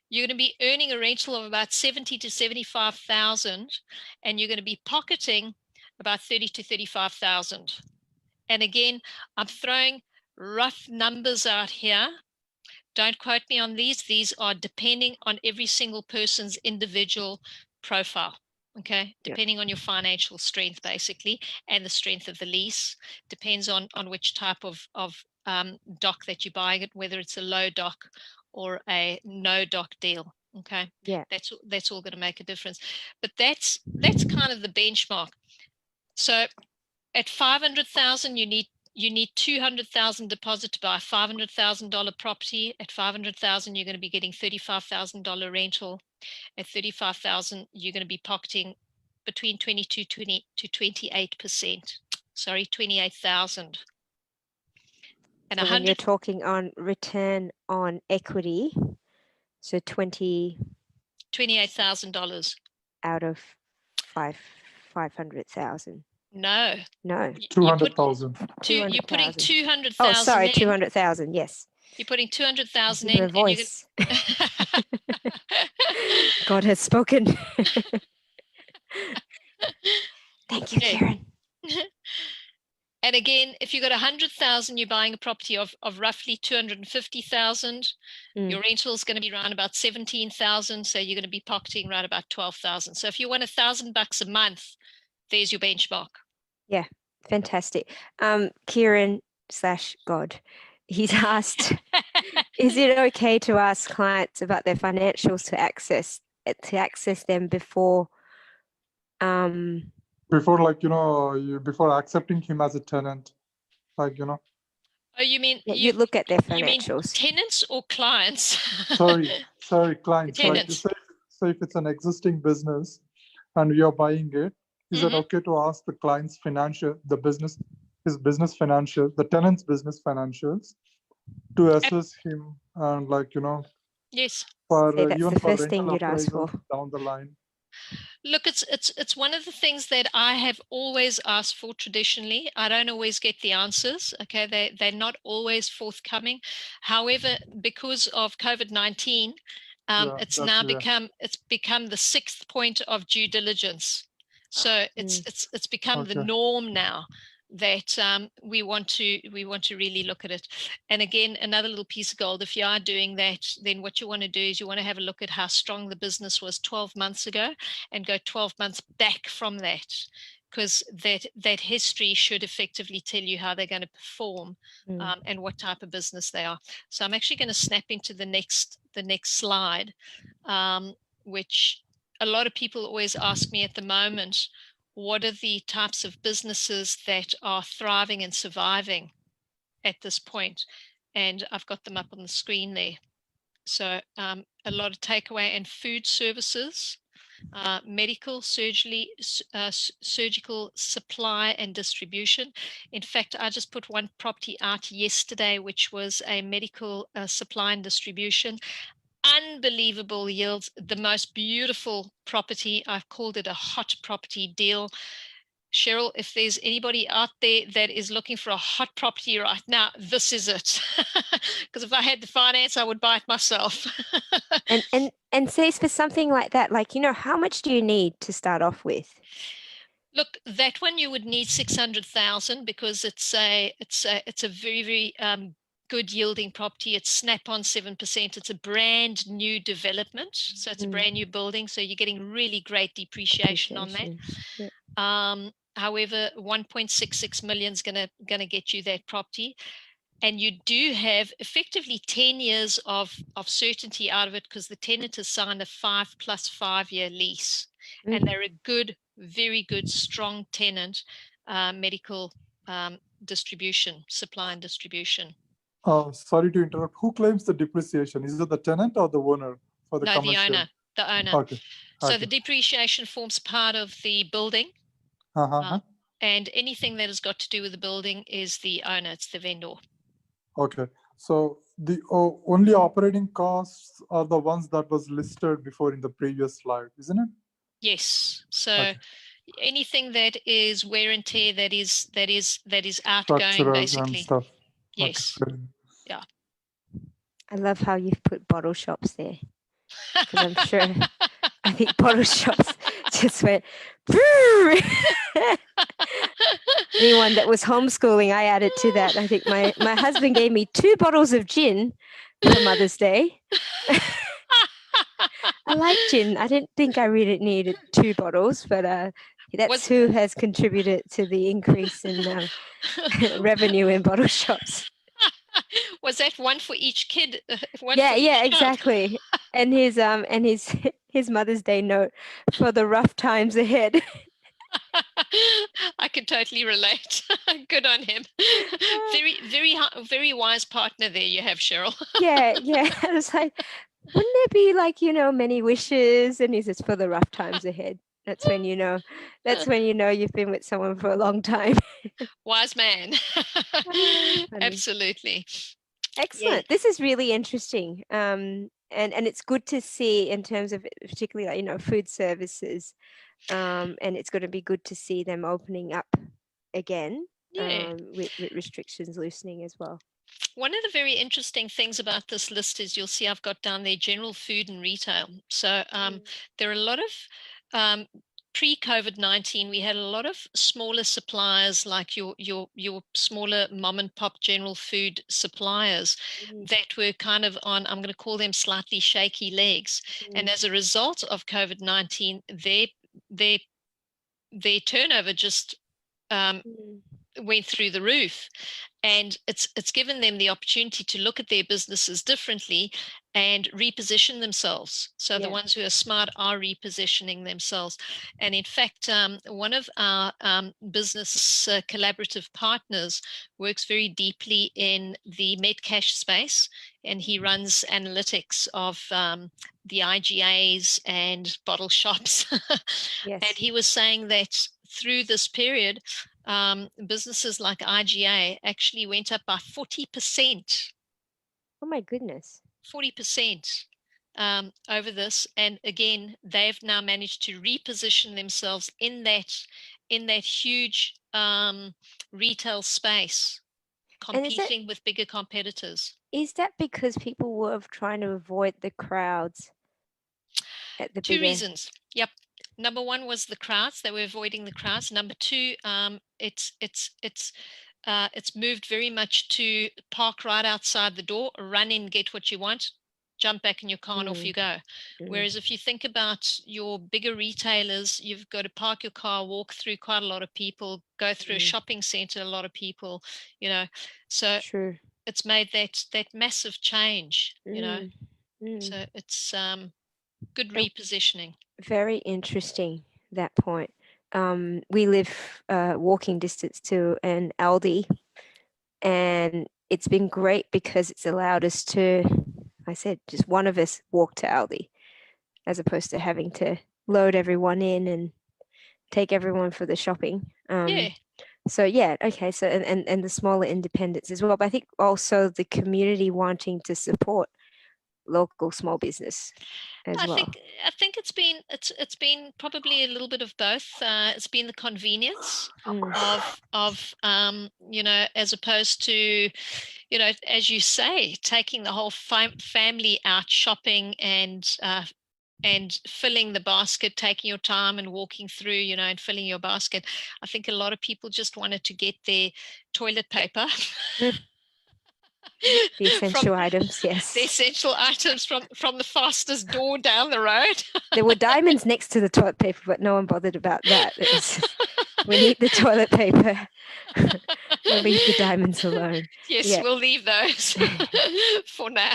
You're going to be earning a rental of about 70 to 75,000, and you're going to be pocketing about 30 to 35,000. And again, I'm throwing rough numbers out here. Don't quote me on these. These are depending on every single person's individual profile. Okay, depending on your financial strength, basically, and the strength of the lease. Depends on which type of dock that you're buying it, whether it's a low dock or a no dock deal. Okay, that's all going to make a difference. But that's kind of the benchmark. So at 500,000, you need 200,000 deposit to buy a $500,000 property. At 500,000, you're going to be getting $35,000 rental. At 35,000, you're going to be pocketing between 22 to 28%. Sorry, 28,000. And so when you're talking on return on equity, So 20 $28,000. out of 500,000. No. No. 200,000. You're putting 200,000. 200,000 Oh, sorry, in. 200,000. Yes. You're putting 200,000 Give her in, a voice. God has spoken. Thank you, Okay. Karen. And again, if you've got 100,000, you're buying a property of roughly 250,000. Your rental is going to be around about 17,000, so you're going to be pocketing around about 12,000. So if you want $1,000 a month, there's your benchmark. Yeah, fantastic. Kieran/God, he's asked, is it okay to ask clients about their financials to access them before before accepting him as a tenant, like, Oh, you mean you look at their financials? You mean tenants or clients? sorry, clients. Tenants. Like, say if it's an existing business and you're buying it, is it okay to ask the client's his business financial, the tenant's business financials, to assess him and Yes. for Say that's even the for first thing rental you'd ask for. appraisals down the line? Look, it's one of the things that I have always asked for traditionally. I don't always get the answers. Okay, they're not always forthcoming. However, because of COVID-19, it's become the sixth point of due diligence. So it's become the norm now that we want to really look at it. And again, another little piece of gold, if you are doing that, then what you want to do is you want to have a look at how strong the business was 12 months ago and go 12 months back from that, because that history should effectively tell you how they're going to perform and what type of business they are. So I'm actually going to snap into the next slide, which a lot of people always ask me at the moment, what are the types of businesses that are thriving and surviving at this point? And I've got them up on the screen there. So a lot of takeaway and food services, medical, surgical supply and distribution. In fact, I just put one property out yesterday, which was a medical supply and distribution. Unbelievable yields, the most beautiful property. I've called it a hot property deal. Cheryl, if there's anybody out there that is looking for a hot property right now, this is it. Because if I had the finance, I would buy it myself. and say for something like that, like, how much do you need to start off with? Look, that one you would need 600,000 because it's a very, very good yielding property. It's snap on 7%. It's a brand new development. So it's a brand new building. So you're getting really great depreciation on that. Yeah. However, 1.66 million is gonna get you that property. And you do have effectively 10 years of certainty out of it because the tenant has signed a 5 + 5 year lease. And they're a good, very good, strong tenant, medical distribution, supply and distribution. Sorry to interrupt. Who claims the depreciation? Is it the tenant or the owner for the commercial? The owner. The owner. Okay. So the depreciation forms part of the building. And anything that has got to do with the building is the owner, it's the vendor. Okay. So the only operating costs are the ones that was listed before in the previous slide, isn't it? Yes. So anything that is wear and tear, that is outgoing, structural basically. And stuff. Yes. Okay. Yeah. I love how you've put bottle shops there, because I'm sure I think bottle shops just went. Anyone that was homeschooling, I added to that. I think my husband gave me 2 bottles of gin for Mother's Day. I like gin. I didn't think I really needed 2 bottles, but that's who has contributed to the increase in revenue in bottle shops. Was that one for each kid? Yeah, exactly. And his Mother's Day note for the rough times ahead. I can totally relate. Good on him. Very, very, very wise partner there you have, Cheryl. Yeah. I was like, wouldn't there be many wishes? And he says, for the rough times ahead. That's when you know you've been with someone for a long time. Wise man. Absolutely. Excellent. Yeah. This is really interesting. and it's good to see in terms of particularly like, you know, food services, and it's going to be good to see them opening up again, Yeah. with restrictions loosening as well. One of the very interesting things about this list is you'll see I've got down there general food and retail. So there are a lot of pre-COVID-19, we had a lot of smaller suppliers like your smaller mom and pop general food suppliers that were kind of on, I'm going to call them slightly shaky legs. And as a result of COVID-19, their turnover just went through the roof. And it's given them the opportunity to look at their businesses differently and reposition themselves. So the ones who are smart are repositioning themselves. And in fact, one of our business collaborative partners works very deeply in the Medcash space, and he runs analytics of the IGAs and bottle shops. Yes. And he was saying that through this period, businesses like IGA actually went up by 40%. Oh my goodness. 40% over this. And again, they've now managed to reposition themselves in that huge retail space, competing with bigger competitors. Is that because people were trying to avoid the crowds at the Two bigger? reasons. Yep. Number one was the crowds. They were avoiding the crowds. Number two, it's moved very much to park right outside the door, run in, get what you want, jump back in your car, and off you go. Whereas if you think about your bigger retailers, you've got to park your car, walk through quite a lot of people, go through a shopping center, a lot of people, you know. So True. it's made that massive change, you know. So it's good repositioning. Very interesting, that point. We live walking distance to an Aldi, and it's been great because it's allowed us to, I said, just one of us walk to Aldi, as opposed to having to load everyone in and take everyone for the shopping. So yeah, okay. So and the smaller independents as well. But I think also the community wanting to support local small business as well. I think it's been probably a little bit of both. It's been the convenience of you know, as opposed to, you know, as you say, taking the whole family out shopping and filling the basket, taking your time and walking through, you know, and filling your basket. I think a lot of people just wanted to get their toilet paper. The essential items, yes. The essential items from the fastest door down the road. There were diamonds next to the toilet paper, but no one bothered about that. It was, we need the toilet paper. We'll leave the diamonds alone. Yes, we'll leave those for now.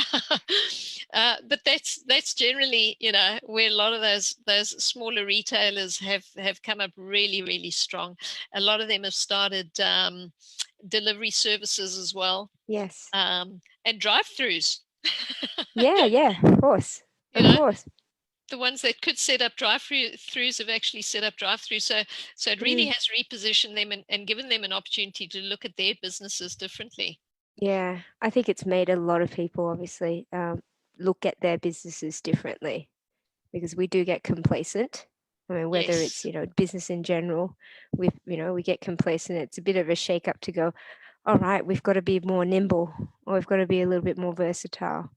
But that's generally, you know, where a lot of those smaller retailers have come up really, really strong. A lot of them have started delivery services as well. Yes. And drive-throughs. Yeah, of course. Of course. The ones that could set up drive-throughs have actually set up drive-throughs. So it really has repositioned them and given them an opportunity to look at their businesses differently. Yeah, I think it's made a lot of people obviously look at their businesses differently, because we do get complacent. I mean, whether it's, you know, business in general, we get complacent. It's a bit of a shake up to go, all right, we've got to be more nimble, or we've got to be a little bit more versatile,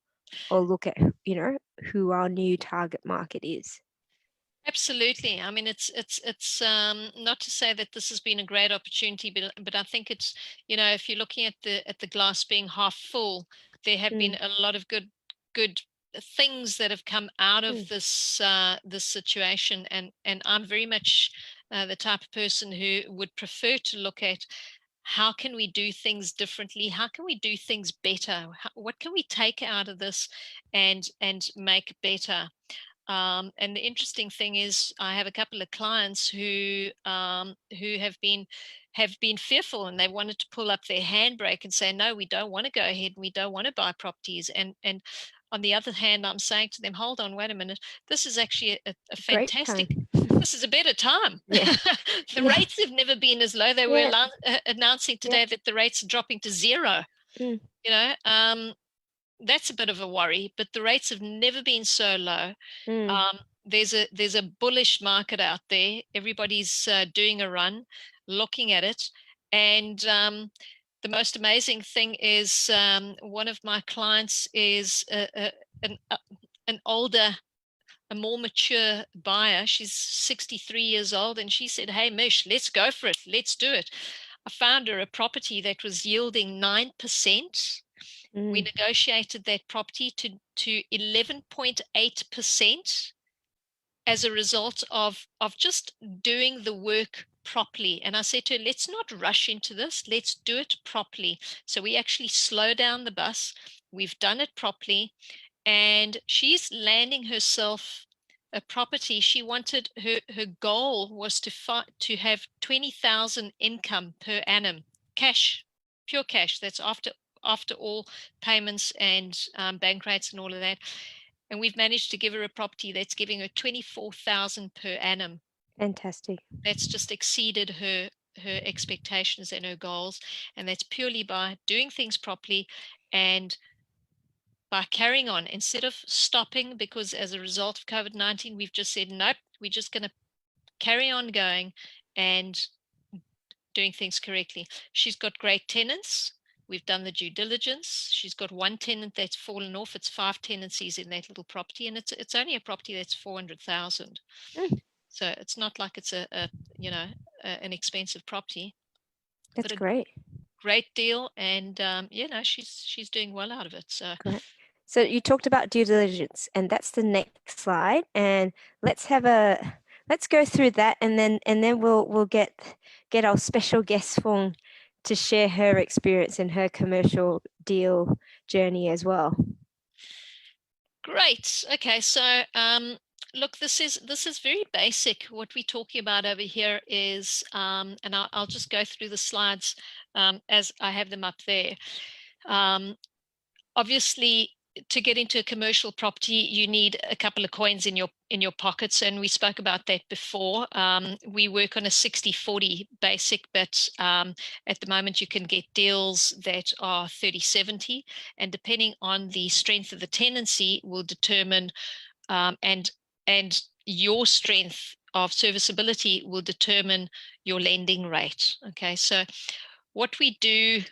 or look at, you know, who our new target market is. Absolutely. I mean, it's not to say that this has been a great opportunity, but I think it's, you know, if you're looking at the glass being half full, there have been a lot of good things that have come out of this this situation, and I'm very much the type of person who would prefer to look at how can we do things differently, how can we do things better, what can we take out of this and make better. And the interesting thing is, I have a couple of clients who have been fearful, and they wanted to pull up their handbrake and say, no, we don't want to go ahead, and we don't want to buy properties. And on the other hand, I'm saying to them, hold on, wait a minute, this is actually a fantastic, this is a better time. Yeah. The rates have never been as low. They were announcing today that the rates are dropping to zero. You know, that's a bit of a worry, but the rates have never been so low. There's a bullish market out there. Everybody's doing a run, looking at it. And the most amazing thing is one of my clients is an older, a more mature buyer. She's 63 years old, and she said, "Hey, Mish, let's go for it. Let's do it." I found her a property that was yielding 9%. We negotiated that property to 11.8% as a result of just doing the work properly. And I said to her, let's not rush into this. Let's do it properly. So we actually slow down the bus. We've done it properly. And she's landing herself a property. She wanted, her goal was to have 20,000 income per annum, cash, pure cash. That's after all payments and bank rates and all of that. And we've managed to give her a property that's giving her 24,000 per annum. Fantastic. That's just exceeded her expectations and her goals. And that's purely by doing things properly and by carrying on instead of stopping, because as a result of COVID-19, we've just said, nope, we're just going to carry on going and doing things correctly. She's got great tenants. We've done the due diligence. She's got one tenant that's fallen off. It's 5 tenancies in that little property, and it's only a property that's 400,000. So it's not like it's an expensive property. That's great. Great deal, and she's doing well out of it. So great. So you talked about due diligence, and that's the next slide. And let's go through that, and then we'll get our special guest Foong to share her experience in her commercial deal journey as well. Great. Okay, so look, this is very basic. What we're talking about over here is, and I'll just go through the slides as I have them up there. Obviously, to get into a commercial property, you need a couple of coins in your pockets, and we spoke about that before. We work on a 60-40 basic, but at the moment you can get deals that are 30-70, and depending on the strength of the tenancy will determine and your strength of serviceability will determine your lending rate. Okay, so what we do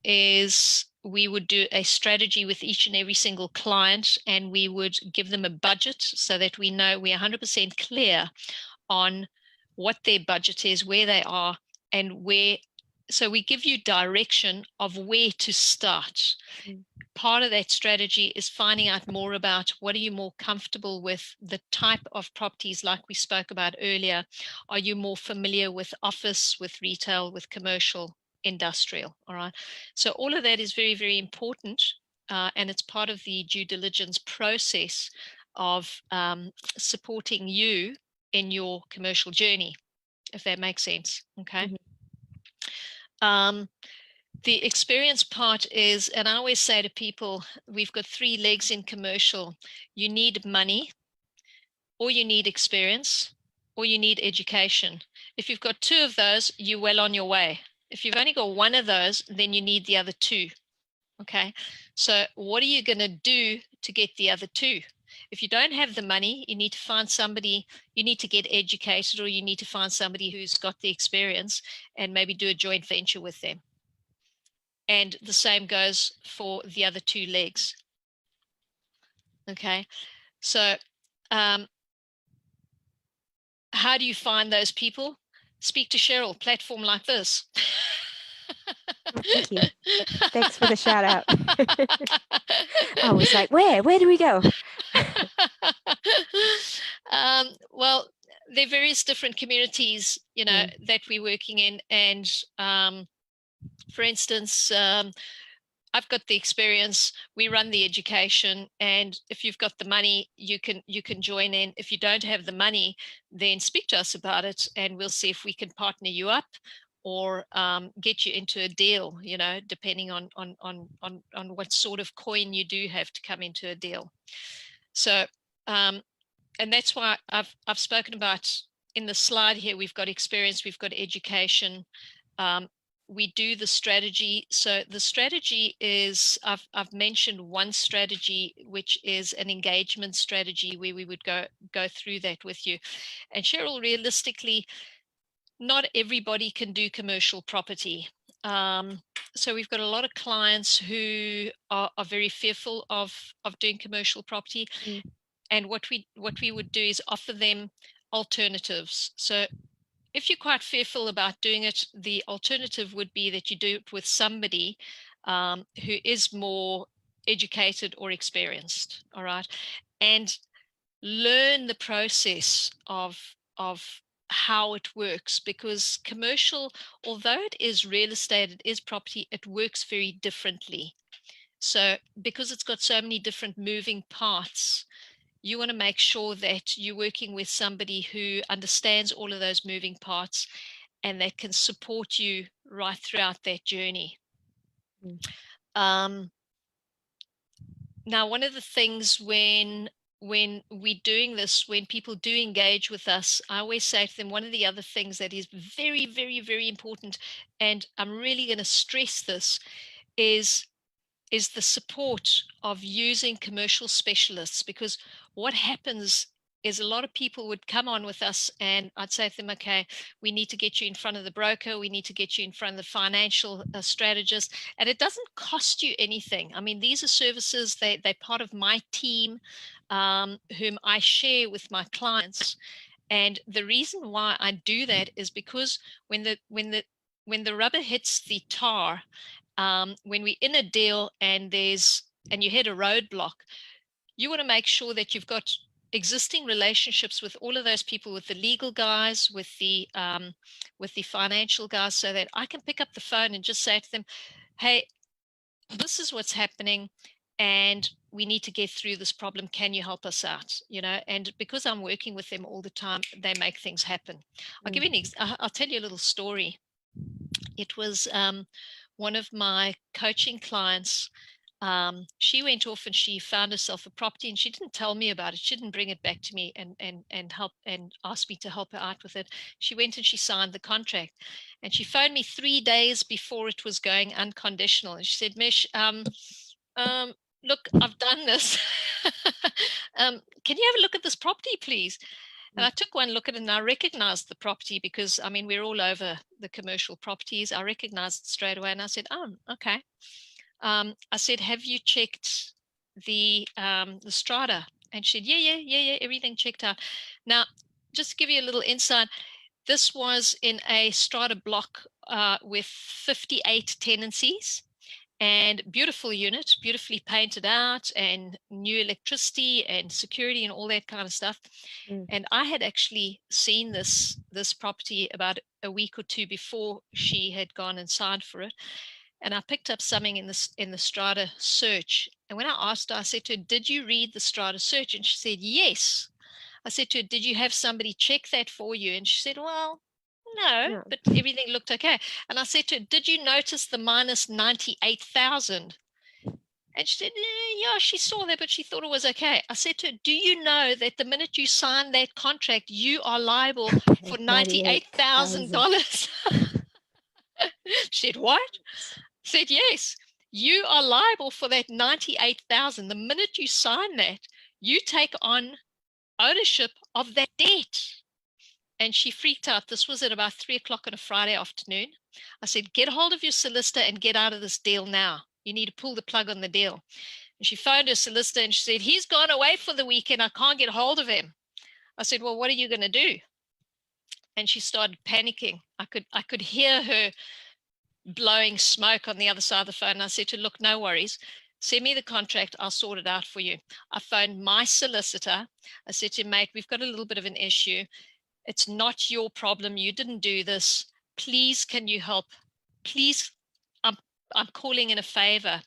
is we would do a strategy with each and every single client, and we would give them a budget so that we know we're 100% clear on what their budget is, where they are, and where. So we give you direction of where to start. Part of that strategy is finding out more about what are you more comfortable with, the type of properties like we spoke about earlier. Are you more familiar with office, with retail, with commercial, industrial? All right. So all of that is very, very important. And it's part of the due diligence process of supporting you in your commercial journey, if that makes sense. Okay. The experience part is, and I always say to people, we've got 3 legs in commercial. You need money, or you need experience, or you need education. If you've got 2 of those, you're well on your way. If you've only got 1 of those, then you need the other 2. Okay, so what are you going to do to get the other 2? If you don't have the money, you need to find somebody, you need to get educated, or you need to find somebody who's got the experience and maybe do a joint venture with them. And the same goes for the other 2 legs. Okay, so how do you find those people? Speak to Cheryl, platform like this. Thank you. Thanks for the shout out. I was like, where do we go? Well, there are various different communities, that we're working in. And for instance, I've got the experience, we run the education, and if you've got the money, you can join in. If you don't have the money, then speak to us about it, and we'll see if we can partner you up or get you into a deal, depending on what sort of coin you do have to come into a deal. So, and that's why I've spoken about in the slide here, we've got experience, we've got education. we do the strategy. So the strategy is, I've mentioned one strategy, which is an engagement strategy, where we would go through that with you. And Cheryl, realistically, not everybody can do commercial property. So we've got a lot of clients who are very fearful of doing commercial property. And what we would do is offer them alternatives. So if you're quite fearful about doing it, the alternative would be that you do it with somebody who is more educated or experienced, all right? And learn the process of how it works, because commercial, although it is real estate, it is property, it works very differently. So because it's got so many different moving parts, you want to make sure that you're working with somebody who understands all of those moving parts and that can support you right throughout that journey. Now, one of the things when we're doing this, when people do engage with us, I always say to them, one of the other things that is very, very, very important, and I'm really going to stress this, is the support of using commercial specialists. Because what happens is a lot of people would come on with us and I'd say to them, okay, we need to get you in front of the broker, we need to get you in front of the financial strategist, and it doesn't cost you anything. I mean, these are services, they're part of my team, whom I share with my clients. And the reason why I do that is because when the rubber hits the tar, when we're in a deal and you hit a roadblock, you want to make sure that you've got existing relationships with all of those people, with the legal guys, with the financial guys, so that I can pick up the phone and just say to them, hey, this is what's happening and we need to get through this problem. Can you help us out? You know, and because I'm working with them all the time, they make things happen. I'll give you I'll tell you a little story. It was one of my coaching clients. She went off and she found herself a property, and she didn't tell me about it. She didn't bring it back to me and help and ask me to help her out with it. She went and she signed the contract, and she phoned me 3 days before it was going unconditional, and she said, Mish, look, I've done this. Can you have a look at this property, please? And I took one look at it and I recognized the property because, I mean, we're all over the commercial properties. I recognized it straight away and I said, oh, okay. I said, have you checked the strata? And she said, yeah, everything checked out. Now, just to give you a little insight, this was in a strata block with 58 tenancies. And beautiful unit, beautifully painted out, and new electricity and security and all that kind of stuff. And I had actually seen this property about a week or two before she had gone and signed for it. And I picked up something in the strata search. And when I asked her, I said to her, did you read the strata search? And she said, yes. I said to her, did you have somebody check that for you? And she said, well, no, but everything looked okay. And I said to her, did you notice the minus 98,000? And she said, yeah, she saw that, but she thought it was okay. I said to her, do you know that the minute you sign that contract, you are liable for $98,000? She said, what? I said, yes, you are liable for that 98,000. The minute you sign that, you take on ownership of that debt. And she freaked out. This was at about 3 o'clock on a Friday afternoon. I said, get hold of your solicitor and get out of this deal now. You need to pull the plug on the deal. And she phoned her solicitor and she said, he's gone away for the weekend. I can't get hold of him. I said, well, what are you going to do? And she started panicking. I could hear her blowing smoke on the other side of the phone. And I said to her, look, no worries. Send me the contract. I'll sort it out for you. I phoned my solicitor. I said to him, mate, we've got a little bit of an issue. It's not your problem. You didn't do this. Please, can you help? Please, I'm calling in a favor.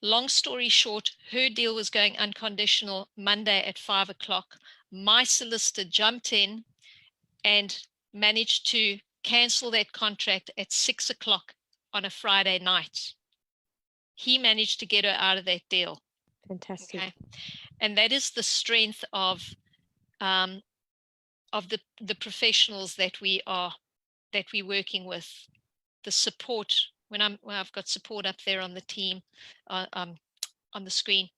Long story short, her deal was going unconditional Monday at 5 o'clock. My solicitor jumped in and managed to cancel that contract at 6 o'clock on a Friday night. He managed to get her out of that deal. Fantastic. Okay? And that is the strength of the professionals that we're working with. the support when I've got support up there on the team, on the screen.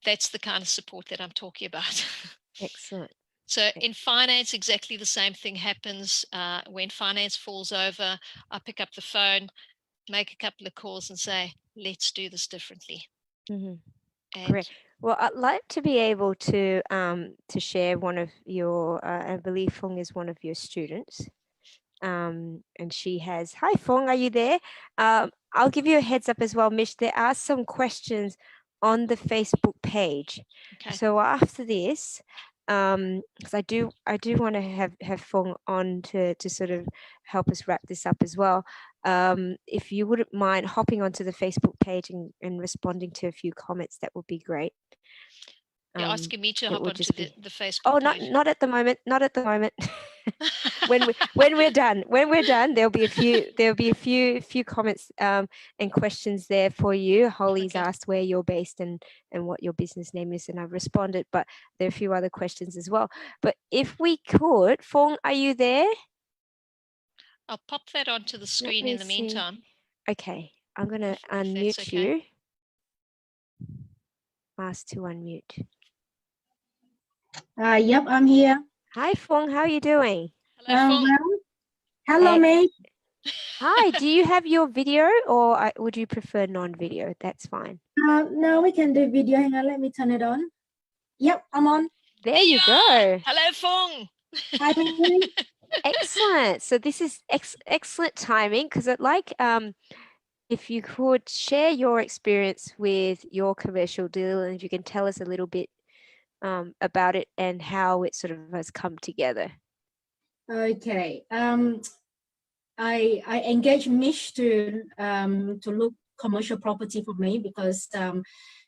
That's the kind of support that I'm talking about. Excellent. So in finance, exactly the same thing happens. When finance falls over, I pick up the phone, make a couple of calls and say, let's do this differently. Great. Well, I'd like to be able to share one of your, I believe Foong is one of your students. And she has, hi Foong, are you there? I'll give you a heads up as well, Mish. There are some questions on the Facebook page. Okay. So after this, because I do want to have Foong on to sort of help us wrap this up as well. If you wouldn't mind hopping onto the Facebook page and responding to a few comments, that would be great. You're asking me to hop onto the Facebook oh, page? not at the moment. Not at the moment. when we're done, there'll be a few comments and questions there for you. Holly's asked where you're based and what your business name is, and I've responded. But there are a few other questions as well. But if we could, Foong, are you there? I'll pop that onto the screen in the meantime. Okay, I'm gonna unmute you. Ask to unmute. Yep, I'm here. Hi, Foong. How are you doing? Hello, Foong. Well, hello, Mish. Hi. Do you have your video, or would you prefer non-video? That's fine. No, we can do video. Hang on, let me turn it on. Yep, I'm on. There you go. Hello, Foong. Hi, Mish. Excellent. So this is excellent timing, because I'd like if you could share your experience with your commercial deal, and if you can tell us a little bit about it and how it sort of has come together. Okay. I engaged Mish to look commercial property for me because,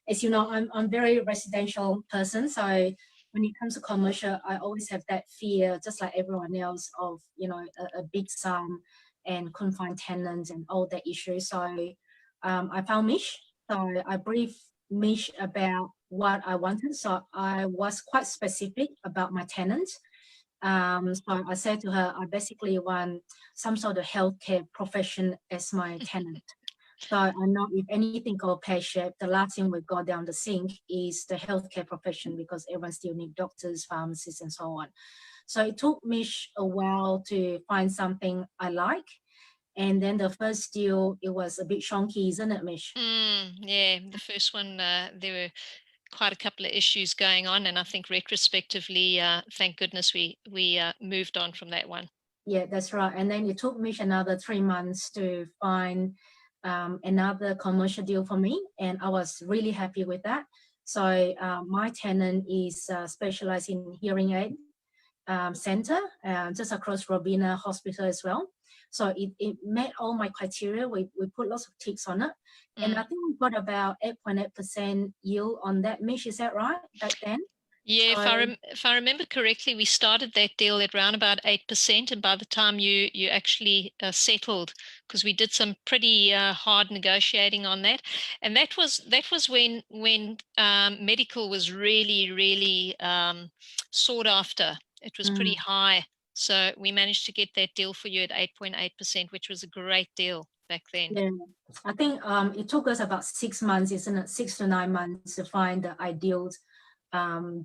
as you know, I'm very residential person. So when it comes to commercial, I always have that fear, just like everyone else, of a big sum and couldn't find tenants and all that issue. So I found Mish. So I briefed Mish about what I wanted. So I was quite specific about my tenants. So I said to her, I basically want some sort of healthcare profession as my tenant. So I know if anything go pear-shaped, the last thing we go down the sink is the healthcare profession, because everyone still need doctors, pharmacists, and so on. So it took me a while to find something I like. And then the first deal, it was a bit shonky, isn't it, Mish? Yeah, the first one, there were quite a couple of issues going on, and I think retrospectively, thank goodness we moved on from that one. Yeah, that's right. And then it took me another 3 months to find another commercial deal for me, and I was really happy with that. So my tenant is specialized in hearing aid center, just across Robina Hospital as well. So it met all my criteria. We put lots of ticks on it. And I think we got about 8.8% yield on that, Mish, is that right, back then? Yeah, so, if I remember correctly, we started that deal at around about 8%, and by the time you actually settled, because we did some pretty hard negotiating on that, and that was when medical was really sought after. It was pretty high, so we managed to get that deal for you at 8.8%, which was a great deal back then. Yeah, I think it took us about 6 months, isn't it? 6 to 9 months to find the ideal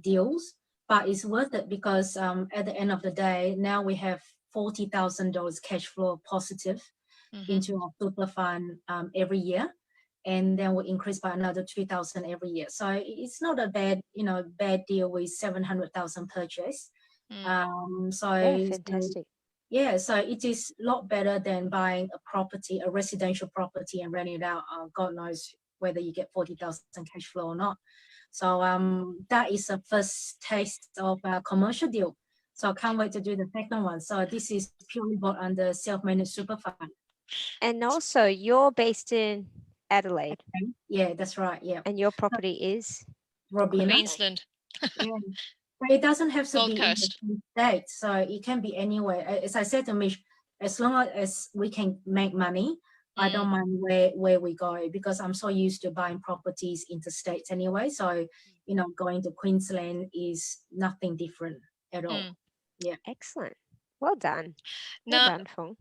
deals, but it's worth it because at the end of the day, now we have $40,000 cash flow positive into our super fund every year, and then we increase by another 2,000 every year. So it's not a bad deal with 700,000 purchase. So yeah, fantastic. Yeah, so it is a lot better than buying a property, a residential property, and renting it out. God knows whether you get 40,000 cash flow or not. So that is the first taste of a commercial deal. So I can't wait to do the second one. So this is purely bought under self-managed super fund. And also, you're based in Adelaide. Okay. Yeah, that's right. Yeah. And your property is Robina, Queensland. Yeah. But it doesn't have to Gold be Coast. in the state. So it can be anywhere. As I said to Mish, as long as we can make money, I don't mind where we go, because I'm so used to buying properties interstates anyway. So, going to Queensland is nothing different at all. Yeah. excellent. Well done. Now, well done, Foong.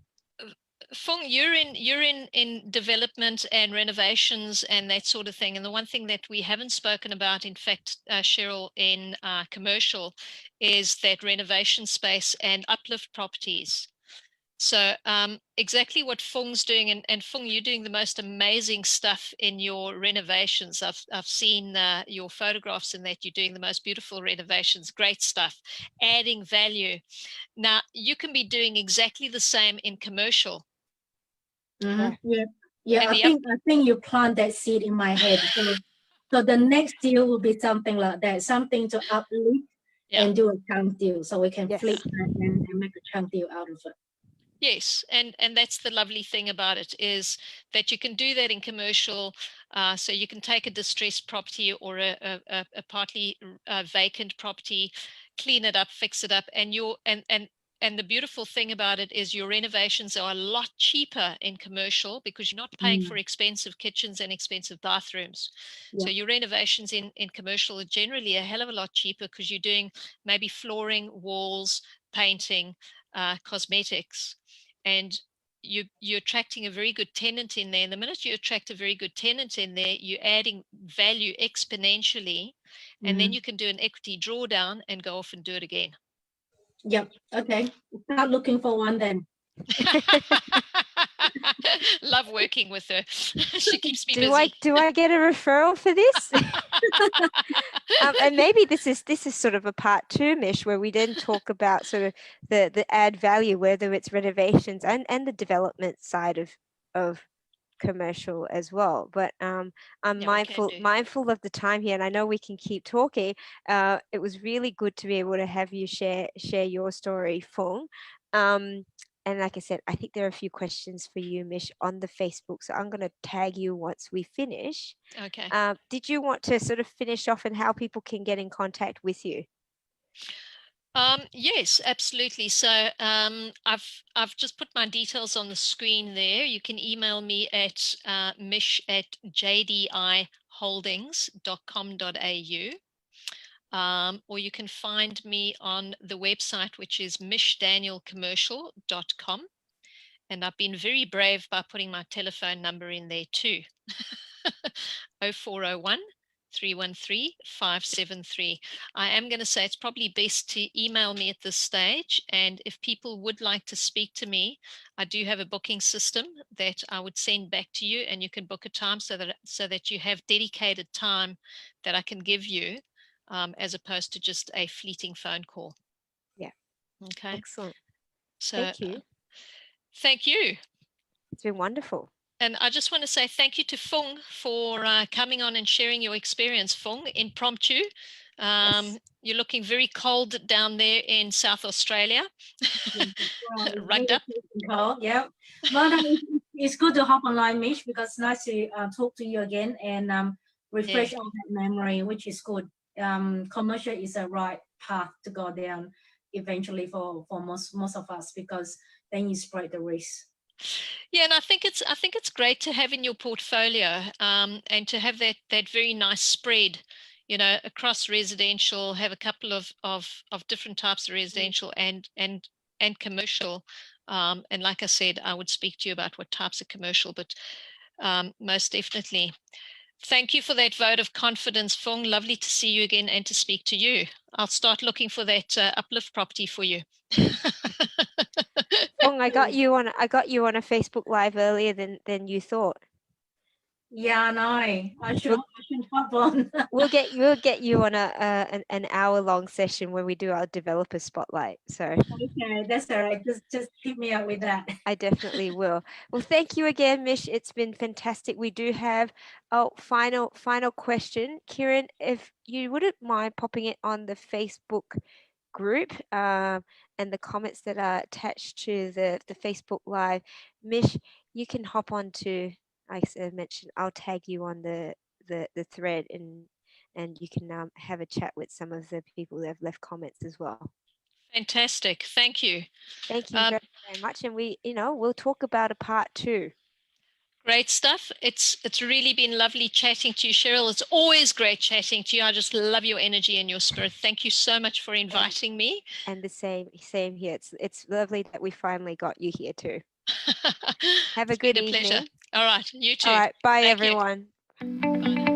Foong, you're in development and renovations and that sort of thing. And the one thing that we haven't spoken about, in fact, Cheryl, in commercial, is that renovation space and uplift properties. So exactly what Foong's doing, and Foong, you're doing the most amazing stuff in your renovations. I've seen your photographs in that you're doing the most beautiful renovations, great stuff, adding value. Now, you can be doing exactly the same in commercial. Yeah, yeah. And I think you plant that seed in my head. So the next deal will be something like that, something to uplift and do a chunk deal, so we can flip that and make a chunk deal out of it. Yes, and that's the lovely thing about it, is that you can do that in commercial. So you can take a distressed property or a partly vacant property, clean it up, fix it up, and and the beautiful thing about it is your renovations are a lot cheaper in commercial because you're not paying for expensive kitchens and expensive bathrooms. So your renovations in commercial are generally a hell of a lot cheaper because you're doing maybe flooring, walls, painting, cosmetics, and you're attracting a very good tenant in there. And the minute you attract a very good tenant in there, you're adding value exponentially, and then you can do an equity drawdown and go off and do it again. Yep. Okay. Start looking for one then. Love working with her. She keeps me do busy. Do I get a referral for this? And maybe this is sort of a part 2, Mish, where we then talk about sort of the add value, whether it's renovations and the development side of commercial as well. But I'm mindful of the time here, and I know we can keep talking. It was really good to be able to have you share your story, Foong. And like I said, I think there are a few questions for you, Mish, on the Facebook. So I'm going to tag you once we finish. Okay. Did you want to sort of finish off and how people can get in contact with you? Yes, absolutely. So I've just put my details on the screen there. You can email me at mish@jdиholdings.com.au. Or you can find me on the website, which is mishdanielcommercial.com. And I've been very brave by putting my telephone number in there too. 0401 313 573. I am going to say it's probably best to email me at this stage. And if people would like to speak to me, I do have a booking system that I would send back to you, and you can book a time so that you have dedicated time that I can give you, as opposed to just a fleeting phone call. Yeah. Okay. Excellent. So thank you. Thank you. It's been wonderful. And I just want to say thank you to Foong for coming on and sharing your experience, Foong, impromptu. You're looking very cold down there in South Australia. Rugged up. Cold, yeah. But it's good to hop online, Mish, because it's nice to talk to you again and refresh all that memory, which is good. Commercial is a right path to go down eventually for most of us, because then you spread the risk. Yeah, and I think it's great to have in your portfolio, and to have that very nice spread, across residential, have a couple of different types of residential and commercial. And like I said, I would speak to you about what types of commercial, but most definitely. Thank you for that vote of confidence, Foong. Lovely to see you again and to speak to you. I'll start looking for that uplift property for you. Foong, I got you on a Facebook Live earlier than you thought. Yeah, no, I should hop on. We'll get you on an hour-long session when we do our developer spotlight. So okay, that's all right. Just keep me up with that. I definitely will. Well, thank you again, Mish. It's been fantastic. We do have final question, Kieran. If you wouldn't mind popping it on the Facebook group and the comments that are attached to the Facebook Live, Mish, you can hop on to, like I mentioned, I'll tag you on the thread, and you can have a chat with some of the people that have left comments as well. Fantastic. Thank you. Thank you very, very much. And we'll talk about a part 2. Great stuff. It's really been lovely chatting to you, Cheryl. It's always great chatting to you. I just love your energy and your spirit. Thank you so much for inviting me. And the same here. It's lovely that we finally got you here too. Have a It's good been a pleasure. evening. All right, you too. All right, bye Thank you. everyone. Bye now.